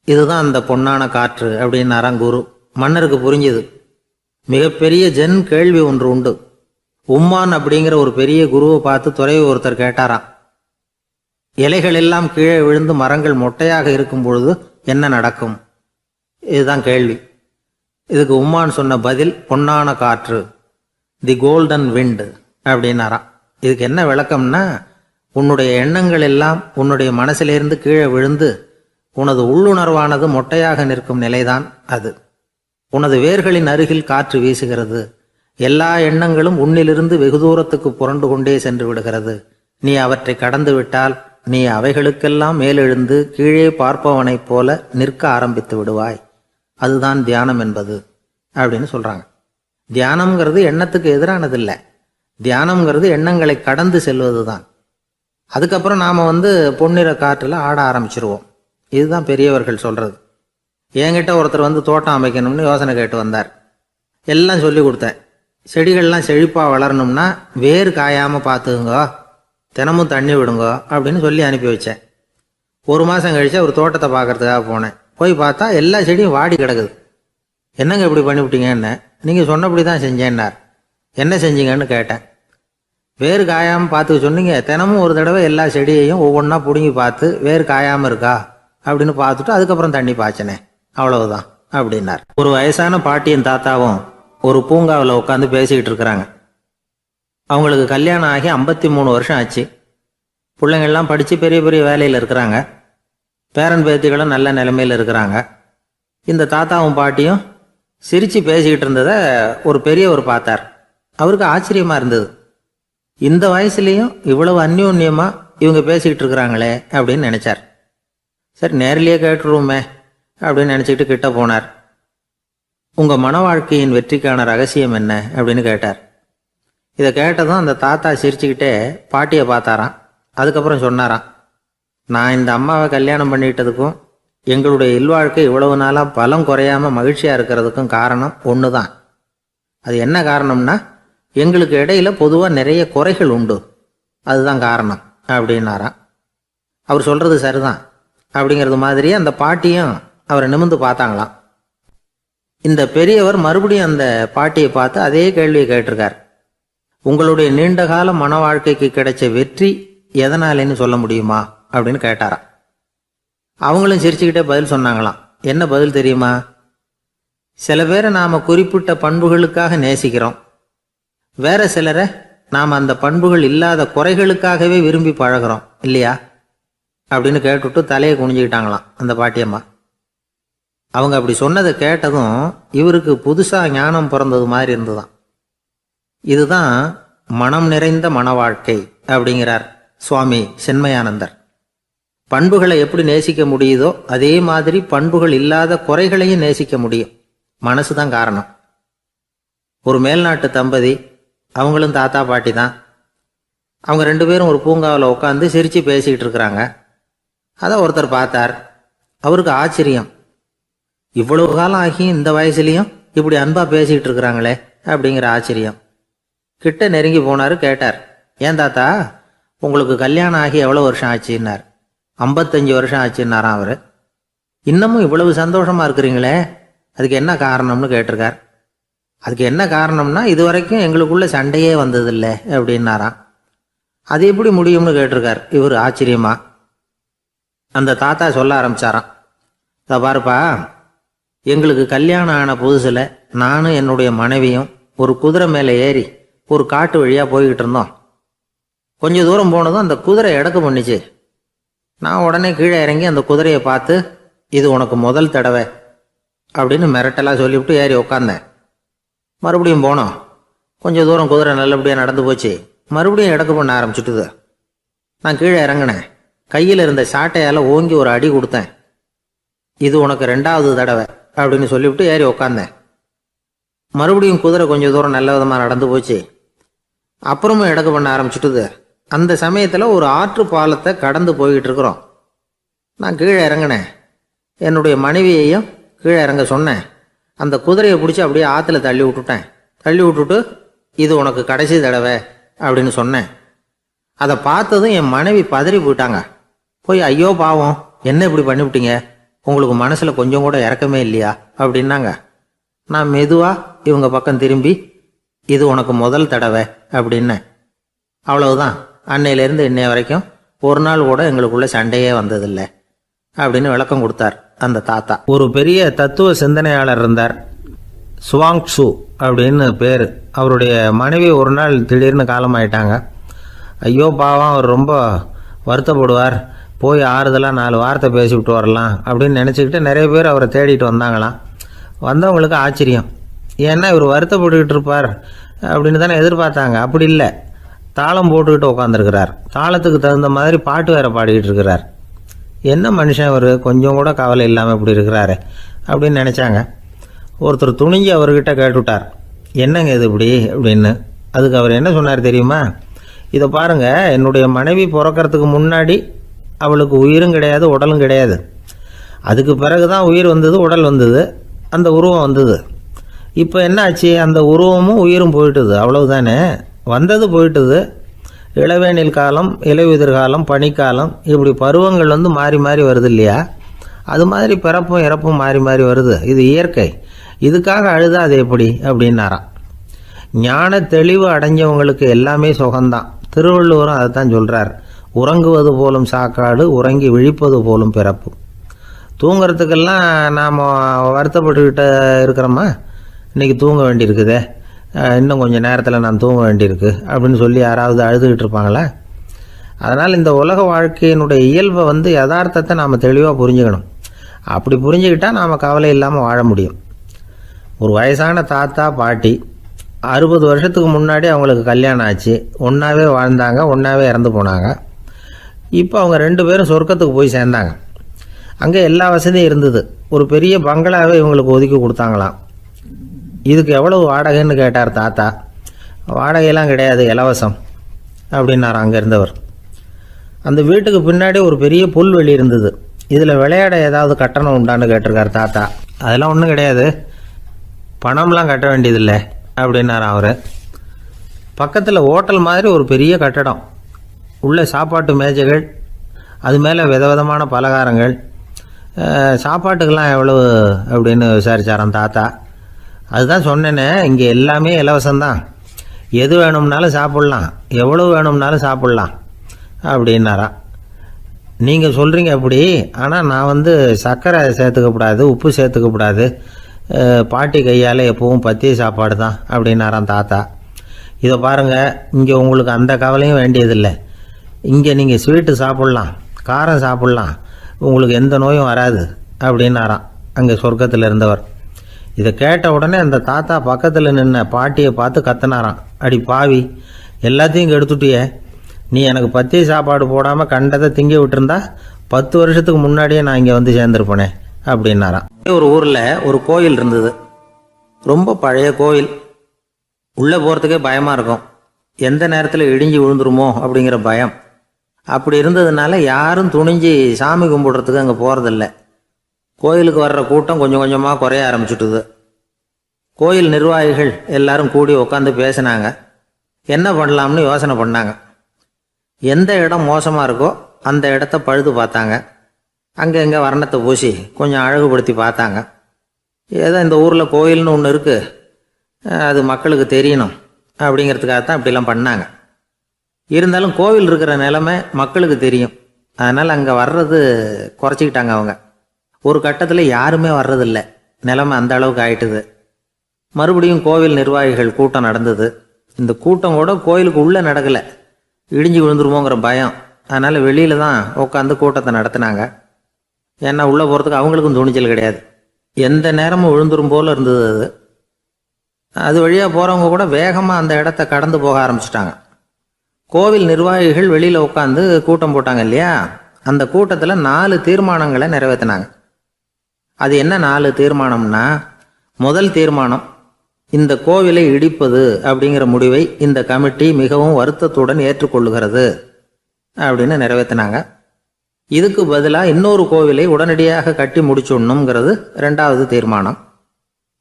இதுதான் அந்த பொன்னான காற்று அப்படின்னாராம் குரு. மன்னருக்கு புரிஞ்சுது. மிகப்பெரிய ஜென் கேள்வி ஒன்று உண்டு. உம்மான் அப்படிங்கிற ஒரு பெரிய குருவை பார்த்து துறவி ஒருத்தர் கேட்டாராம், இலைகள் எல்லாம் கீழே விழுந்து மரங்கள் மொட்டையாக இருக்கும் பொழுது என்ன நடக்கும்? இதுதான் கேள்வி. இதுக்கு உம்மான் சொன்ன பதில் பொன்னான காற்று, தி கோல்டன் விண்ட் அப்படின்னாராம். இதுக்கு என்ன விளக்கம்னா, உன்னுடைய எண்ணங்கள் எல்லாம் உன்னுடைய மனசிலிருந்து கீழே விழுந்து உனது உள்ளுணர்வானது மொட்டையாக நிற்கும் நிலைதான் அது. உனது வேர்களின் அருகில் காற்று வீசுகிறது. எல்லா எண்ணங்களும் உன்னிலிருந்து வெகு தூரத்துக்கு புரண்டு கொண்டே சென்று விடுகிறது. நீ அவற்றை கடந்து விட்டால் நீ அவைகளுக்கெல்லாம் மேலெழுந்து கீழே பார்ப்பவனைப் போல நிற்க ஆரம்பித்து விடுவாய். அதுதான் தியானம் என்பது அப்படின்னு சொல்றாங்க. தியானம்ங்கிறது எண்ணத்துக்கு எதிரானதில்லை. தியானம்ங்கிறது எண்ணங்களை கடந்து செல்வது தான். அதுக்கப்புறம் நாம் பொன்னிற காற்றில் ஆட ஆரம்பிச்சிருவோம். இதுதான் பெரியவர்கள் சொல்றது. என்கிட்ட ஒருத்தர் தோட்டம் அமைக்கணும்னு யோசனை கேட்டு வந்தார். எல்லாம் சொல்லி கொடுத்தேன். செடிகள்லாம் செழிப்பாக வளரணும்னா வேர் காயாமல் பார்த்துக்குங்க, தினமும் தண்ணி விடுங்க அப்படின்னு சொல்லி அனுப்பி வச்சேன். 1 மாதம் கழிச்சு ஒரு தோட்டத்தை பார்க்கறதுக்காக போனேன். போய் பார்த்தா எல்லா செடியும் வாடி கிடக்குது. என்னங்க இப்படி பண்ணிவிட்டீங்கன்னு. நீங்கள் சொன்னபடி தான் செஞ்சேன்னார். என்ன செஞ்சீங்கன்னு கேட்டேன். வேர் காயாமல் பார்த்துக்க சொன்னீங்க, தினமும் ஒரு தடவை எல்லா செடியையும் ஒவ்வொன்றா பிடுங்கி பார்த்து வேர் காயாமல் இருக்கா அப்படின்னு பார்த்துட்டு அதுக்கப்புறம் தண்ணி பாய்ச்சனே, அவ்வளவுதான் அப்படின்னார். ஒரு வயசான பாட்டியின் தாத்தாவும் ஒரு பூங்காவில் உட்காந்து பேசிக்கிட்டு இருக்கிறாங்க. அவங்களுக்கு கல்யாணம் ஆகி 53 வருஷம் ஆச்சு. பிள்ளைங்கள்லாம் படித்து பெரிய பெரிய வேலையில் இருக்கிறாங்க. பேரன் பேத்திகளும் நல்ல நிலைமையில் இருக்கிறாங்க. இந்த தாத்தாவும் பாட்டியும் சிரித்து பேசிக்கிட்டு இருந்ததை ஒரு பெரியவர் பார்த்தார். அவருக்கு ஆச்சரியமாக இருந்தது. இந்த வயசுலேயும் இவ்வளவு அந்யோன்யமாக இவங்க பேசிக்கிட்டு இருக்கிறாங்களே அப்படின்னு நினச்சார். சரி, நேரிலேயே கேட்டுருவோமே அப்படின்னு நினச்சிக்கிட்டு கிட்ட போனார். உங்கள் மன வாழ்க்கையின் வெற்றிக்கான ரகசியம் என்ன அப்படின்னு கேட்டார். இதை கேட்டதும் அந்த தாத்தா சிரிச்சுக்கிட்டே பாட்டியை பார்த்தாராம். அதுக்கப்புறம் சொன்னாராம், நான் இந்த அம்மாவை கல்யாணம் பண்ணிட்டதுக்கும் எங்களுடைய இல்வாழ்க்கை இவ்வளவு நாளாக பலம் குறையாமல் மகிழ்ச்சியாக இருக்கிறதுக்கும் காரணம் ஒன்று தான். அது என்ன காரணம்னா, எங்களுக்கு இடையில பொதுவாக நிறைய குறைகள் உண்டு, அதுதான் காரணம் அப்படின்னாராம். அவர் சொல்கிறது சரிதான் அப்படிங்கிறது மாதிரி அந்த பாட்டியும் அவரை நிமிர்ந்து பார்த்தாங்களாம். இந்த பெரியவர் மறுபடியும் அந்த பாட்டியை பார்த்து அதே கேள்வியை கேட்டிருக்கார். உங்களுடைய நீண்டகால மன வாழ்க்கைக்கு கிடைச்ச வெற்றி எதனாலேன்னு சொல்ல முடியுமா அப்படின்னு கேட்டாராம். அவங்களும் சிரிச்சுக்கிட்டே பதில் சொன்னாங்களாம். என்ன பதில் தெரியுமா? சில பேரை நாம் குறிப்பிட்ட பண்புகளுக்காக நேசிக்கிறோம், வேற சிலரை நாம் அந்த பண்புகள் இல்லாத குறைகளுக்காகவே விரும்பி பழகிறோம் இல்லையா அப்படின்னு கேட்டுவிட்டு தலையை குனிஞ்சுக்கிட்டாங்களாம் அந்த பாட்டியம்மா. அவங்க அப்படி சொன்னதை கேட்டதும் இவருக்கு புதுசாக ஞானம் பிறந்தது மாதிரி இருந்துதான். இதுதான் மனம் நிறைந்த மன வாழ்க்கை அப்படிங்கிறார் சுவாமி சின்மயானந்தர். பண்புகளை எப்படி நேசிக்க முடியுதோ அதே மாதிரி பண்புகள் இல்லாத குறைகளையும் நேசிக்க முடியும். மனசு தான் காரணம். ஒரு மேல்நாட்டு தம்பதி, அவங்களும் தாத்தா பாட்டி தான். அவங்க 2 பேரும் ஒரு பூங்காவில் உட்காந்து சிரித்து பேசிக்கிட்டு இருக்கிறாங்க. அதை ஒருத்தர் பார்த்தார். அவருக்கு ஆச்சரியம், இவ்வளவு காலம் ஆகி இந்த வயசுலேயும் இப்படி அன்பாக பேசிக்கிட்டு இருக்கிறாங்களே அப்படிங்கிற ஆச்சரியம். கிட்ட நெருங்கி போனார். கேட்டார், ஏன் தாத்தா உங்களுக்கு கல்யாணம் ஆகி எவ்வளோ வருஷம் ஆச்சுன்னார். 55 வருஷம் ஆச்சுன்னாராம் அவர். இன்னமும் இவ்வளவு சந்தோஷமாக இருக்கிறீங்களே, அதுக்கு என்ன காரணம்னு கேட்டிருக்கார். அதுக்கு என்ன காரணம்னா, இது வரைக்கும் எங்களுக்குள்ள சண்டையே வந்ததில்லை அப்படின்னாராம். அது எப்படி முடியும்னு கேட்டிருக்கார் இவர் ஆச்சரியமா. அந்த தாத்தா சொல்ல ஆரம்பிச்சாராம், இதை பாருப்பா, எங்களுக்கு கல்யாணம் ஆன புதுசில் நானும் என்னுடைய மனைவியும் ஒரு குதிரை மேலே ஏறி ஒரு காட்டு வழியாக போய்கிட்டு இருந்தோம். கொஞ்சம் தூரம் போனதும் அந்த குதிரை எடக்கு பண்ணிச்சு. நான் உடனே கீழே இறங்கி அந்த குதிரையை பார்த்து, இது உனக்கு முதல் தடவை அப்படின்னு மிரட்டலாக சொல்லிவிட்டு ஏறி உக்காந்தேன். மறுபடியும் போனோம். கொஞ்சம் தூரம் குதிரை நல்லபடியாக நடந்து போச்சு. மறுபடியும் எடக்கு பண்ண ஆரம்பிச்சுட்டுது. நான் கீழே இறங்கினேன். கையில் இருந்த சாட்டையால் ஓங்கி ஒரு அடி கொடுத்தேன். இது உனக்கு 2வது தடவை அப்படின்னு சொல்லிவிட்டு ஏறி உக்காந்தேன். மறுபடியும் குதிரை கொஞ்சம் தூரம் நல்ல விதமாக நடந்து போச்சு. அப்புறமும் எடக்கு பண்ண ஆரம்பிச்சுட்டுது. அந்த சமயத்தில் ஒரு ஆற்று பாலத்தை கடந்து போய்கிட்டு இருக்கிறோம். நான் கீழே இறங்கினேன். என்னுடைய மனைவியையும் கீழே இறங்க சொன்னேன். அந்த குதிரையை பிடிச்சி அப்படியே ஆற்றுல தள்ளி விட்டுட்டேன். தள்ளி விட்டுட்டு, இது உனக்கு கடைசி தடவை அப்படின்னு சொன்னேன். அதை பார்த்ததும் என் மனைவி பதறி போயிட்டாங்க. போய், ஐயோ பாவம், என்ன இப்படி பண்ணிவிட்டீங்க, உங்களுக்கு மனசில் கொஞ்சம் கூட இறக்கமே இல்லையா அப்படின்னாங்க. நான் மெதுவாக இவங்க பக்கம் திரும்பி, இது உனக்கு முதல் தடவை அப்படின்னேன். அவ்வளவுதான். அன்னையிலேருந்து இன்னைய வரைக்கும் ஒரு நாள் கூட எங்களுக்குள்ள சண்டையே வந்ததில்லை அப்படின்னு விளக்கம் கொடுத்தார் அந்த தாத்தா. ஒரு பெரிய தத்துவ சிந்தனையாளர் இருந்தார், சுவாங்சு அப்படின்னு பேர். அவருடைய மனைவி ஒரு நாள் திடீர்னு காலமாயிட்டாங்க. ஐயோ பாவம், அவர் ரொம்ப வருத்தப்படுவார், போய் ஆறுதலாக 4 வார்த்தை பேசிவிட்டு வரலாம் அப்படின்னு நினச்சிக்கிட்டு நிறைய பேர் அவரை தேடிட்டு வந்தாங்களாம். வந்தவங்களுக்கு ஆச்சரியம், ஏன்னா இவர் வருத்தப்பட்டுக்கிட்டு இருப்பார் அப்படின்னு தானே எதிர்பார்த்தாங்க. அப்படி இல்லை, தாளம் போட்டுக்கிட்டு உட்காந்துருக்கிறார். தாளத்துக்கு தகுந்த மாதிரி பாட்டு வேற பாடிக்கிட்டு இருக்கிறார். என்ன மனுஷன் அவர், கொஞ்சம் கூட கவலை இல்லாமல் இப்படி இருக்கிறாரு அப்படின்னு நினச்சாங்க. ஒருத்தர் துணிஞ்சு அவர்கிட்ட கேட்டுவிட்டார், என்னங்க இது இப்படி அப்படின்னு. அதுக்கு அவர் என்ன சொன்னார் தெரியுமா? இதை பாருங்கள், என்னுடைய மனைவி பிறக்கிறதுக்கு முன்னாடி அவளுக்கு உயிரும் கிடையாது, உடலும் கிடையாது. அதுக்கு பிறகு தான் உயிர் வந்தது, உடல் வந்தது, அந்த உருவம் வந்தது. இப்போ என்ன ஆச்சு, அந்த உருவமும் உயிரும் போயிட்டுது, அவ்வளவுதானே. வந்தது போயிட்டுது. இளவேனில் காலம், இலையுதிர் காலம், பனிக்காலம், இப்படி பருவங்கள் மாறி மாறி வருது இல்லையா? அது மாதிரி பிறப்பும் இறப்பும் மாறி மாறி வருது. இது இயற்கை. இதுக்காக அழுதா அது எப்படி அப்படின்னாராம். ஞான தெளிவு அடைஞ்சவங்களுக்கு எல்லாமே சுகம்தான். திருவள்ளுவரும் அதை தான் சொல்கிறார், உறங்குவது போலும் சாக்காடு, உறங்கி விழிப்பது போலும் பிறப்பு. தூங்கிறதுக்கெல்லாம் நாம் வருத்தப்பட்டுக்கிட்ட இருக்கிறோமா? இன்றைக்கி தூங்க வேண்டியிருக்குதே, இன்னும் கொஞ்சம் நேரத்தில் நான் தூங்க வேண்டியிருக்கு அப்படின்னு சொல்லி யாராவது அழுதுகிட்டு இருப்பாங்களா? அதனால் இந்த உலக வாழ்க்கையினுடைய இயல்பை யதார்த்தத்தை நாம் தெளிவாக புரிஞ்சுக்கணும். அப்படி புரிஞ்சுக்கிட்டால் நாம் கவலை இல்லாமல் வாழ முடியும். ஒரு வயசான தாத்தா பாட்டி 60 வருஷத்துக்கு முன்னாடி அவங்களுக்கு கல்யாணம் ஆச்சு. ஒன்றாவே வாழ்ந்தாங்க, ஒன்றாவே இறந்து போனாங்க. இப்போ அவங்க 2 பேரும் சொர்க்கத்துக்கு போய் சேர்ந்தாங்க. அங்கே எல்லா வசதியும் இருந்தது. ஒரு பெரிய பங்களாவே இவங்களுக்கு ஒதுக்கி கொடுத்தாங்களாம். இதுக்கு எவ்வளவு வாடகைன்னு கேட்டார் தாத்தா. வாடகையெல்லாம் கிடையாது, இலவசம் அப்படின்னார் அங்கே இருந்தவர். அந்த வீட்டுக்கு பின்னாடி ஒரு பெரிய புல்வெளி இருந்தது. இதில் விளையாட ஏதாவது கட்டணம் உண்டான்னு கேட்டிருக்கார் தாத்தா. அதெல்லாம் ஒன்றும் கிடையாது, பணம்லாம் கட்ட வேண்டியதில்லை அப்படின்னார் அவர். பக்கத்தில் ஹோட்டல் மாதிரி ஒரு பெரிய கட்டடம், உள்ள சாப்பாட்டு மேஜைகள், அது மேலே விதவிதமான பலகாரங்கள். சாப்பாட்டுக்கெல்லாம் எவ்வளவு அப்படின்னு விசாரித்தாராம் தாத்தா. அதுதான் சொன்னேனே, இங்கே எல்லாமே இலவசம்தான், எது வேணும்னாலும் சாப்பிட்லாம், எவ்வளவு வேணும்னாலும் சாப்பிட்லாம் அப்படின்னாராம். நீங்கள் சொல்கிறீங்க அப்படி, ஆனால் நான் சர்க்கரை சேர்த்துக்கக்கூடாது, உப்பு சேர்த்துக்கக்கூடாது, பாட்டி கையால் எப்பவும் பத்திய சாப்பாடு தான் அப்படின்னாராம் தாத்தா. இதை பாருங்கள், இங்கே உங்களுக்கு அந்த கவலையும் வேண்டியதில்லை. இங்கே நீங்கள் ஸ்வீட்டு சாப்பிட்லாம், காரம் சாப்பிட்லாம், உங்களுக்கு எந்த நோயும் வராது அப்படின்னாராம் அங்கே சொர்க்கத்தில் இருந்தவர். இதை கேட்ட உடனே அந்த தாத்தா பக்கத்தில் நின்ன பாட்டியை பார்த்து கத்தினாராம். அடி பாவி, எல்லாத்தையும் கெடுத்துட்டியே, நீ எனக்கு பத்திய சாப்பாடு போடாமல் கண்டதை திங்க விட்டுருந்தா 10 வருஷத்துக்கு முன்னாடியே நான் இங்கே சேர்ந்துருப்பேனே அப்படின்னாராம். ஒரு ஊரில் ஒரு கோயில் இருந்தது, ரொம்ப பழைய கோயில். உள்ளே போகிறதுக்கே பயமாக இருக்கும், எந்த நேரத்தில் இடிஞ்சு விழுந்துருமோ அப்படிங்கிற பயம். அப்படி இருந்ததுனால யாரும் துணிஞ்சு சாமி கும்பிடுறதுக்கு அங்கே போகிறதில்ல. கோயிலுக்கு வர்ற கூட்டம் கொஞ்சம் கொஞ்சமாக குறைய ஆரம்பிச்சுட்டுது. கோயில் நிர்வாகிகள் எல்லாரும் கூடி உட்காந்து பேசினாங்க. என்ன பண்ணலாம்னு யோசனை பண்ணாங்க. எந்த இடம் மோசமாக இருக்கோ அந்த இடத்த பழுது பார்த்தாங்க. அங்கே எங்கே வர்ணத்தை பூசி கொஞ்சம் அழகுபடுத்தி பார்த்தாங்க. ஏதோ இந்த ஊரில் கோயில்னு ஒன்று இருக்குது, அது மக்களுக்கு தெரியணும் அப்படிங்கிறதுக்காகத்தான் இப்படிலாம் பண்ணாங்க. இருந்தாலும் கோவில் இருக்கிற நிலைமை மக்களுக்கு தெரியும், அதனால் அங்கே வர்றது குறைச்சிக்கிட்டாங்க அவங்க. ஒரு கட்டத்தில் யாருமே வர்றதில்லை, நிலைமை அந்த அளவுக்கு ஆயிட்டுது. மறுபடியும் கோவில் நிர்வாகிகள் கூட்டம் நடந்தது. இந்த கூட்டம் கூட கோயிலுக்கு உள்ளே நடக்கலை, இடிஞ்சு விழுந்துருமோங்கிற பயம். அதனால் வெளியில் தான் உட்காந்து கூட்டத்தை நடத்தினாங்க. ஏன்னா உள்ளே போகிறதுக்கு அவங்களுக்கும் துணிச்சல் கிடையாது, எந்த நேரமும் விழுந்துரும் போல் இருந்தது. அது வழியாக போகிறவங்க கூட வேகமாக அந்த இடத்த கடந்து போக ஆரம்பிச்சிட்டாங்க. கோவில் நிர்வாகிகள் வெளியில் உட்காந்து கூட்டம் போட்டாங்க இல்லையா, அந்த கூட்டத்தில் 4 தீர்மானங்களை நிறைவேற்றினாங்க. அது என்ன 4 தீர்மானம்னா, முதல் தீர்மானம், இந்த கோவிலை இடிப்பது அப்படிங்கிற முடிவை இந்த கமிட்டி மிகவும் வருத்தத்துடன் ஏற்றுக்கொள்ளுகிறது அப்படின்னு நிறைவேற்றினாங்க. இதுக்கு பதிலாக இன்னொரு கோவிலை உடனடியாக கட்டி முடிச்சுடணுங்கிறது 2வது தீர்மானம்.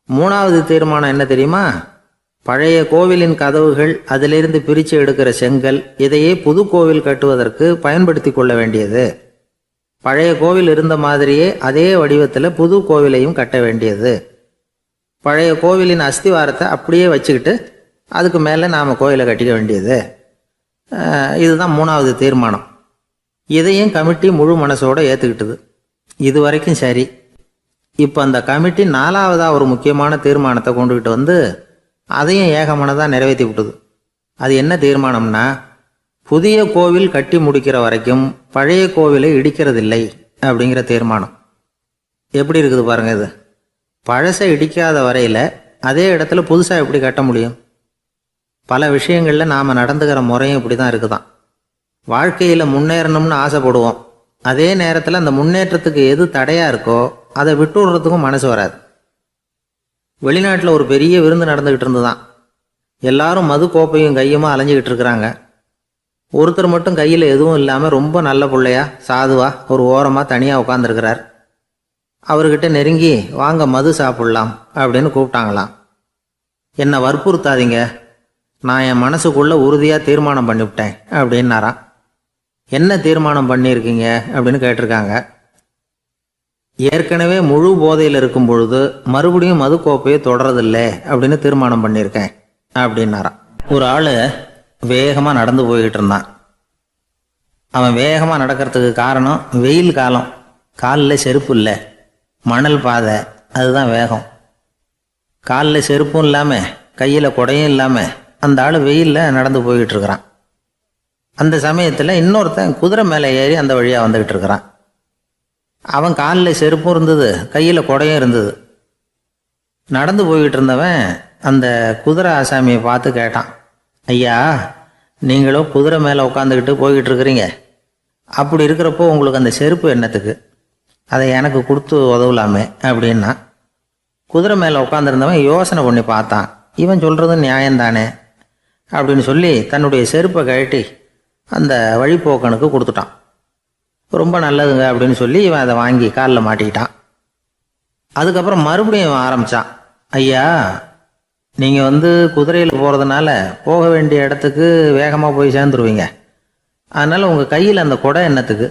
3வது தீர்மானம் என்ன தெரியுமா, பழைய கோவிலின் கதவுகள், அதிலிருந்து பிரித்து எடுக்கிற செங்கல், இதையே புது கோவில் கட்டுவதற்கு பயன்படுத்தி கொள்ள வேண்டியது. பழைய கோவில் இருந்த மாதிரியே அதே வடிவத்தில் புது கோவிலையும் கட்ட வேண்டியது. பழைய கோவிலின் அஸ்திவாரத்தை அப்படியே வச்சுக்கிட்டு அதுக்கு மேலே நாம் கோவிலை கட்டிக்க வேண்டியது. இதுதான் 3வது தீர்மானம். இதையும் கமிட்டி முழு மனசோடு ஏற்றுக்கிட்டது. இது வரைக்கும் சரி. இப்போ அந்த கமிட்டி 4வதாக ஒரு முக்கியமான தீர்மானத்தை கொண்டுக்கிட்டு அதையும் ஏகமனதாக நிறைவேற்றி விட்டது. அது என்ன தீர்மானம்னா, புதிய கோவில் கட்டி முடிக்கிற வரைக்கும் பழைய கோவிலை இடிக்கிறதில்லை அப்படிங்கிற தீர்மானம். எப்படி இருக்குது பாருங்கள் இது. பழசை இடிக்காத வரையில் அதே இடத்துல புதுசாக எப்படி கட்ட முடியும்? பல விஷயங்களில் நாம் நடந்துக்கிற முறையும் இப்படி தான் இருக்குதான். வாழ்க்கையில் முன்னேறணும்னு ஆசைப்படுவோம், அதே நேரத்தில் அந்த முன்னேற்றத்துக்கு எது தடையாக இருக்கோ அதை விட்டு விடுறதுக்கும் மனசு வராது. வெளிநாட்டில் ஒரு பெரிய விருந்து நடந்துக்கிட்டு இருந்துதான். எல்லாரும் மது கோப்பையும் கையுமா அலைஞ்சிக்கிட்டு இருக்கிறாங்க. ஒருத்தர் மட்டும் கையில் எதுவும் இல்லாமல் ரொம்ப நல்ல பிள்ளையா சாதுவா ஒரு ஓரமாக தனியாக உட்காந்துருக்கிறார். அவர்கிட்ட நெருங்கி வாங்க மது சாப்பிட்லாம் அப்படின்னு கூப்பிட்டாங்களாம். என்னை வற்புறுத்தாதீங்க, நான் என் மனசுக்குள்ளே உறுதியாக தீர்மானம் பண்ணிவிட்டேன் அப்படின்னாராம். என்ன தீர்மானம் பண்ணியிருக்கீங்க அப்படின்னு கேட்டிருக்காங்க. ஏற்கனவே முழு போதையில் இருக்கும் பொழுது மறுபடியும் மது கோப்பையை தொடரதில்லை அப்படின்னு தீர்மானம் பண்ணியிருக்கேன் அப்படின்னாராம். ஒரு ஆள் வேகமாக நடந்து போய்கிட்டு இருந்தான். அவன் வேகமாக நடக்கிறதுக்கு காரணம் வெயில் காலம், காலில் செருப்பு இல்லை, மணல் பாதை, அதுதான் வேகம். காலில் செருப்பும் இல்லாமல் கையில் குடையும் இல்லாமல் அந்த ஆள் வெயிலில் நடந்து போய்கிட்டு இருக்கிறான். அந்த சமயத்தில் இன்னொருத்தன் குதிரை மேலே ஏறி அந்த வழியாக வந்துக்கிட்டு இருக்கிறான். அவன் காலில் செருப்பும் இருந்தது, கையில் குடையும் இருந்தது. நடந்து போய்கிட்டு இருந்தவன் அந்த குதிரை ஆசாமியை பார்த்து கேட்டான், ஐயா, நீங்களும் குதிரை மேலே உட்காந்துக்கிட்டு போய்கிட்டு இருக்கிறீங்க, அப்படி இருக்கிறப்போ உங்களுக்கு அந்த செருப்பு என்னத்துக்கு? அதை எனக்கு கொடுத்து உதவலாமே அப்படின்னா. குதிரை மேலே உட்காந்துருந்தவன் யோசனை பண்ணி பார்த்தான். இவன் சொல்கிறது நியாயம்தானே அப்படின்னு சொல்லி தன்னுடைய செருப்பை கழட்டி அந்த வழிப்போக்கனுக்கு கொடுத்துட்டான். ரொம்ப நல்லதுங்க அப்படின்னு சொல்லி இவன் அதை வாங்கி காலில் மாட்டிக்கிட்டான். அதுக்கப்புறம் மறுபடியும் இவன் ஆரம்பித்தான். ஐயா, நீங்கள் குதிரையில் போகிறதுனால போக வேண்டிய இடத்துக்கு வேகமாக போய் சேர்ந்துருவீங்க. அதனால் உங்கள் கையில் அந்த குடை என்னத்துக்கு?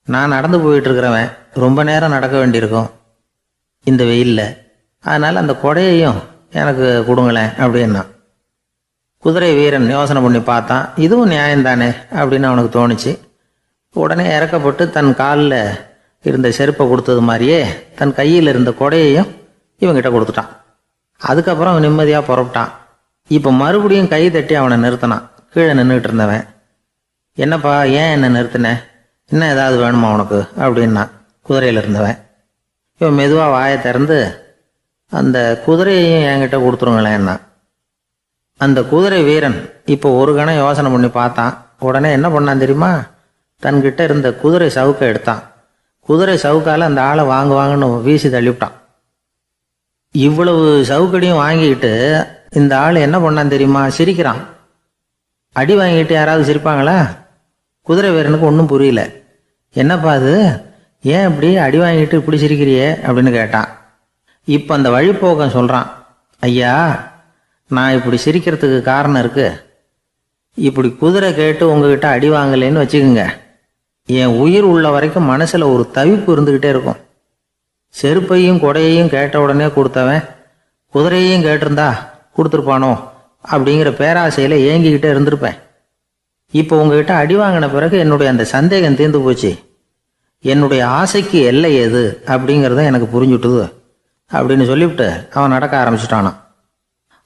நான் நடந்து போயிட்டுருக்கிறவன் ரொம்ப நேரம் நடக்க வேண்டியிருக்கும் இந்த வெயிலில். அதனால் அந்த குடையையும் எனக்கு கொடுங்களேன் அப்படின்னா. குதிரை வீரன் யோசனை பண்ணி பார்த்தான். இதுவும் நியாயம்தானே அப்படின்னு அவனுக்கு தோணுச்சு. உடனே இறக்கப்பட்டு தன் காலில் இருந்த செருப்பை கொடுத்தது மாதிரியே தன் கையில் இருந்த கொடையையும் இவங்கிட்ட கொடுத்துட்டான். அதுக்கப்புறம் அவன் நிம்மதியாக புறப்பட்டான். இப்போ மறுபடியும் கை தட்டி அவனை நிறுத்தினான். கீழே நின்றுட்டு இருந்தவன், என்னப்பா ஏன் என்னை நிறுத்தினேன், இன்னும் ஏதாவது வேணுமா உனக்கு அப்படின்னா குதிரையில் இருந்தவன். இவன் மெதுவாக வாயை திறந்து அந்த குதிரையையும் என்கிட்ட கொடுத்துருங்களேன்னா. அந்த குதிரை வீரன் இப்போ ஒரு கணம் யோசனை பண்ணி பார்த்தான். உடனே என்ன பண்ணான் தெரியுமா? தன்கிட்ட இருந்த குதிரை சவுக்கை எடுத்தான். குதிரை சவுக்கால் அந்த ஆளை வாங்குன்னு வீசி தள்ளிவிட்டான். இவ்வளவு சவுக்கடியும் வாங்கிக்கிட்டு இந்த ஆள் என்ன பண்ணான் தெரியுமா? சிரிக்கிறான். அடி வாங்கிட்டு யாராவது சிரிப்பாங்களா? குதிரை வீரனுக்கு ஒன்றும் புரியல. என்னப்பா அது, ஏன் இப்படி அடி வாங்கிட்டு இப்படி சிரிக்கிறியே அப்படின்னு கேட்டான். இப்போ அந்த வழிப்போக்கன் சொல்கிறான், ஐயா, நான் இப்படி சிரிக்கிறதுக்கு காரணம் இருக்கு. இப்படி குதிரை கேட்டு உங்ககிட்ட அடி வாங்கலைன்னு வச்சுக்கோங்க, என் உயிர் உள்ள வரைக்கும் மனசில் ஒரு தவிப்பு இருந்துக்கிட்டே இருக்கும். செருப்பையும் கொடையையும் கேட்ட உடனே கொடுத்தவன் குதிரையையும் கேட்டிருந்தா கொடுத்துருப்பானோ அப்படிங்கிற பேராசையில் ஏங்கிக்கிட்டே இருந்திருப்பேன். இப்போ உங்ககிட்ட அடி வாங்கின பிறகு என்னுடைய அந்த சந்தேகம் தீர்ந்து போச்சு. என்னுடைய ஆசைக்கு எல்லை எது அப்படிங்கிறத எனக்கு புரிஞ்சுட்டுது அப்படின்னு சொல்லிவிட்டு அவன் நடக்க ஆரம்பிச்சிட்டானான்.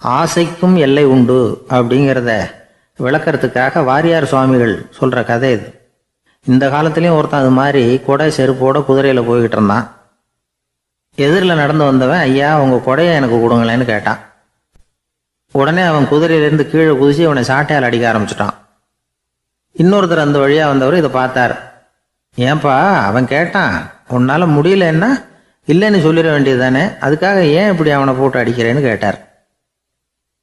ஆசைக்கும் எல்லை உண்டு அப்படிங்கிறத விளக்கறதுக்காக வாரியார் சுவாமிகள் சொல்கிற கதை இது. இந்த காலத்துலேயும் ஒருத்தன் அது மாதிரி கொடை செருப்போட குதிரையில் போய்கிட்டு இருந்தான். எதிரில் நடந்து வந்தவன், ஐயா உங்கள் கொடையை எனக்கு கொடுங்களேன்னு கேட்டான். உடனே அவன் குதிரையிலேருந்து கீழே குதிச்சு அவனை சாட்டையால் அடிக்க ஆரம்பிச்சிட்டான். இன்னொருத்தர் அந்த வழியாக வந்தவர் இதை பார்த்தார். ஏன்பா, அவன் கேட்டான், உன்னால் முடியலன்னா இல்லைன்னு சொல்லிட வேண்டியது தானே, அதுக்காக ஏன் இப்படி அவனை போட்டு அடிக்கிறேன்னு கேட்டார்.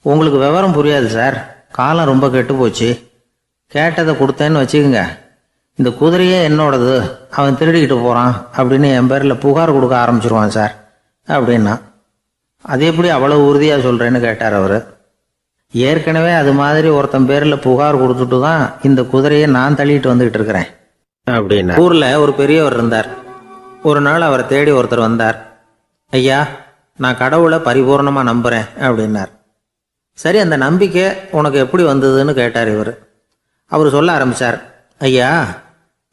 உங்களுக்கு விவரம் புரியாது சார், காலம் ரொம்ப கெட்டு போச்சு. கேட்டதை கொடுத்தேன்னு வச்சுக்கோங்க, இந்த குதிரையே என்னோடது, அவன் திருடிக்கிட்டு போகிறான் அப்படின்னு என் பேரில் புகார் கொடுக்க ஆரம்பிச்சிருவான் சார் அப்படின்னா. அது எப்படி அவ்வளோ உறுதியாக சொல்கிறேன்னு கேட்டார் அவர். ஏற்கனவே அது மாதிரி ஒருத்தன் பேரில் புகார் கொடுத்துட்டு தான் இந்த குதிரையை நான் தள்ளிட்டு வந்துக்கிட்டு இருக்கிறேன் அப்படின்னா. ஊரில் ஒரு பெரியவர் இருந்தார். ஒரு நாள் அவரை தேடி ஒருத்தர் வந்தார். ஐயா, நான் கடவுளை பரிபூர்ணமாக நம்புகிறேன் அப்படின்னார். சரி, அந்த நம்பிக்கை உனக்கு எப்படி வந்ததுன்னு கேட்டார் இவர். அவர் சொல்ல ஆரம்பித்தார். ஐயா,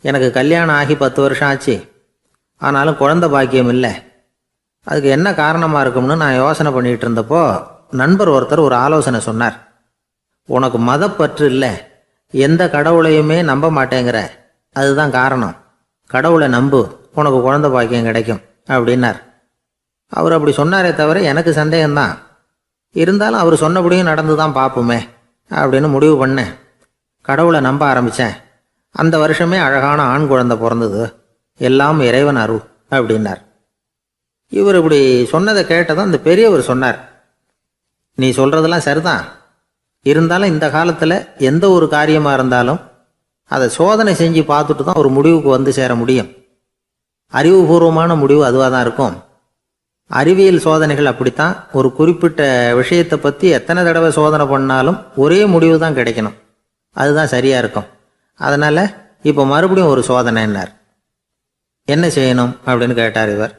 எனக்கு கல்யாணம் ஆகி 10 வருஷம் ஆச்சு, ஆனாலும் குழந்தை பாக்கியம் இல்லை. அதுக்கு என்ன காரணமாக இருக்கும்னு நான் யோசனை பண்ணிகிட்டு இருந்தப்போ நண்பர் ஒருத்தர் ஒரு ஆலோசனை சொன்னார். உனக்கு மதப்பற்று இல்லை, எந்த கடவுளையுமே நம்ப மாட்டேங்கிற, அதுதான் காரணம். கடவுளை நம்பு, உனக்கு குழந்தை பாக்கியம் கிடைக்கும் அப்படின்னார். அவர் அப்படி சொன்னாரே தவிர எனக்கு சந்தேகம்தான். இருந்தாலும் அவர் சொன்னபடியும் நடந்து தான் பார்ப்போமே அப்படின்னு முடிவு பண்ணேன். கடவுளை நம்ப ஆரம்பித்தேன். அந்த வருஷமே அழகான ஆண் குழந்தை பிறந்தது. எல்லாம் இறைவன் அருள் அப்படின்னார். இவர் இப்படி சொன்னதை கேட்டதும் அந்த பெரியவர் சொன்னார், நீ சொல்கிறதெல்லாம் சரிதான், இருந்தாலும் இந்த காலத்தில் எந்த ஒரு காரியமாக இருந்தாலும் அதை சோதனை செஞ்சு பார்த்துட்டு தான் ஒரு முடிவுக்கு வந்து சேர முடியும். அறிவுபூர்வமான முடிவு அதுவாக தான் இருக்கும். அறிவியல் சோதனைகள் அப்படித்தான். ஒரு குறிப்பிட்ட விஷயத்தை பற்றி எத்தனை தடவை சோதனை பண்ணாலும் ஒரே முடிவு தான் கிடைக்கணும். அதுதான் சரியாக இருக்கும். அதனால் இப்போ மறுபடியும் ஒரு சோதனைன்னார். என்ன செய்யணும் அப்படின்னு கேட்டார் இவர்.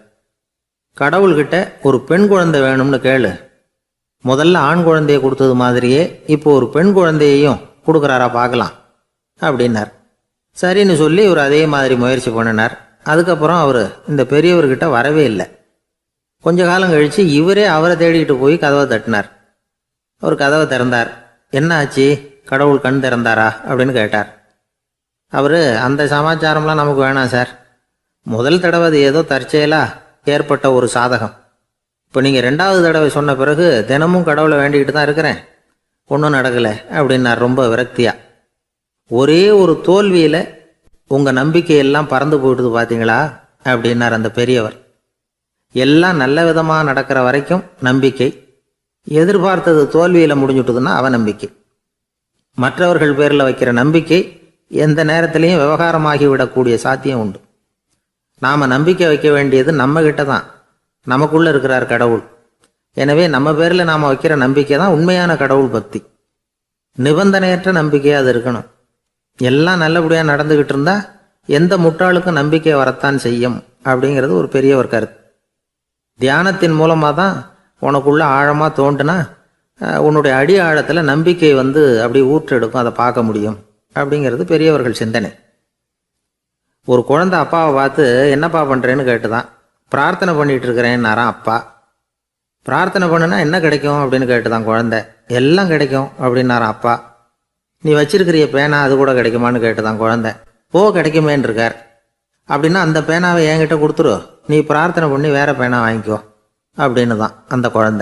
கடவுள்கிட்ட ஒரு பெண் குழந்தை வேணும்னு கேளு. முதல்ல ஆண் குழந்தையை கொடுத்தது மாதிரியே இப்போ ஒரு பெண் குழந்தையையும் கொடுக்குறாரா பார்க்கலாம் அப்படின்னார். சரின்னு சொல்லி இவர் அதே மாதிரி முயற்சி பண்ணினார். அதுக்கப்புறம் அவர் இந்த பெரியவர்கிட்ட வரவே இல்லை. கொஞ்ச காலம் கழித்து இவரே அவரை தேடிக்கிட்டு போய் கதவை தட்டினார். அவர் கதவை திறந்தார். என்ன ஆச்சு, கடவுள் கண் திறந்தாரா அப்படின்னு கேட்டார். அவர், அந்த சமாச்சாரம்லாம் நமக்கு வேணாம் சார். முதல் தடவை அது ஏதோ தற்செயலாக ஏற்பட்ட ஒரு சாதகம். இப்போ நீங்கள் 2வது தடவை சொன்ன பிறகு தினமும் கடவுளை வேண்டிக்கிட்டு தான் இருக்கிறேன், ஒன்றும் நடக்கலை அப்படின்னார் ரொம்ப விரக்தியாக. ஒரே ஒரு தோல்வியில் உங்கள் நம்பிக்கையெல்லாம் பறந்து போயிடுது பார்த்தீங்களா அப்படின்னார் அந்த பெரியவர். எல்லாம் நல்ல விதமாக நடக்கிற வரைக்கும் நம்பிக்கை, எதிர்பார்த்தது தோல்வியில் முடிஞ்சுட்டுதுன்னா அவநம்பிக்கை. மற்றவர்கள் பேரில் வைக்கிற நம்பிக்கை எந்த நேரத்திலையும் விவகாரமாகி விடக்கூடிய சாத்தியம் உண்டு. நாம் நம்பிக்கை வைக்க வேண்டியது நம்ம கிட்ட தான், நமக்குள்ளே இருக்கிறார் கடவுள். எனவே நம்ம பேரில் நாம் வைக்கிற நம்பிக்கை தான் உண்மையான கடவுள் பக்தி. நிபந்தனையற்ற நம்பிக்கையாக அது இருக்கணும். எல்லாம் நல்லபடியாக நடந்துக்கிட்டு இருந்தால் எந்த முட்டாளுக்கும் நம்பிக்கை வரத்தான் செய்யும் அப்படிங்கிறது ஒரு பெரிய ஒரு கருத்து. தியானத்தின் மூலமாக தான் உனக்குள்ள ஆழமாக தோண்டுனா உன்னுடைய அடி ஆழத்தில் நம்பிக்கை அப்படி ஊற்றெடுக்கும், அதை பார்க்க முடியும் அப்படிங்கிறது பெரியவர்கள் சிந்தனை. ஒரு குழந்தை அப்பாவை பார்த்து என்னப்பா பண்ணுறேன்னு கேட்டுதான். பிரார்த்தனை பண்ணிகிட்டு இருக்கிறேன்னாரான் அப்பா. பிரார்த்தனை பண்ணுனா என்ன கிடைக்கும் அப்படின்னு கேட்டுதான் குழந்தை. எல்லாம் கிடைக்கும் அப்படின்னாரான் அப்பா. நீ வச்சிருக்கிறிய பேனா அது கூட கிடைக்குமான்னு கேட்டுதான் குழந்தை. கிடைக்குமேன்னு இருக்கார். அப்படின்னா அந்த பேனாவை என்கிட்ட கொடுத்துரு, நீ பிரார்த்தனை பண்ணி வேற பேனா வாங்கிக்கோ அப்படின்னு தான் அந்த குழந்தை.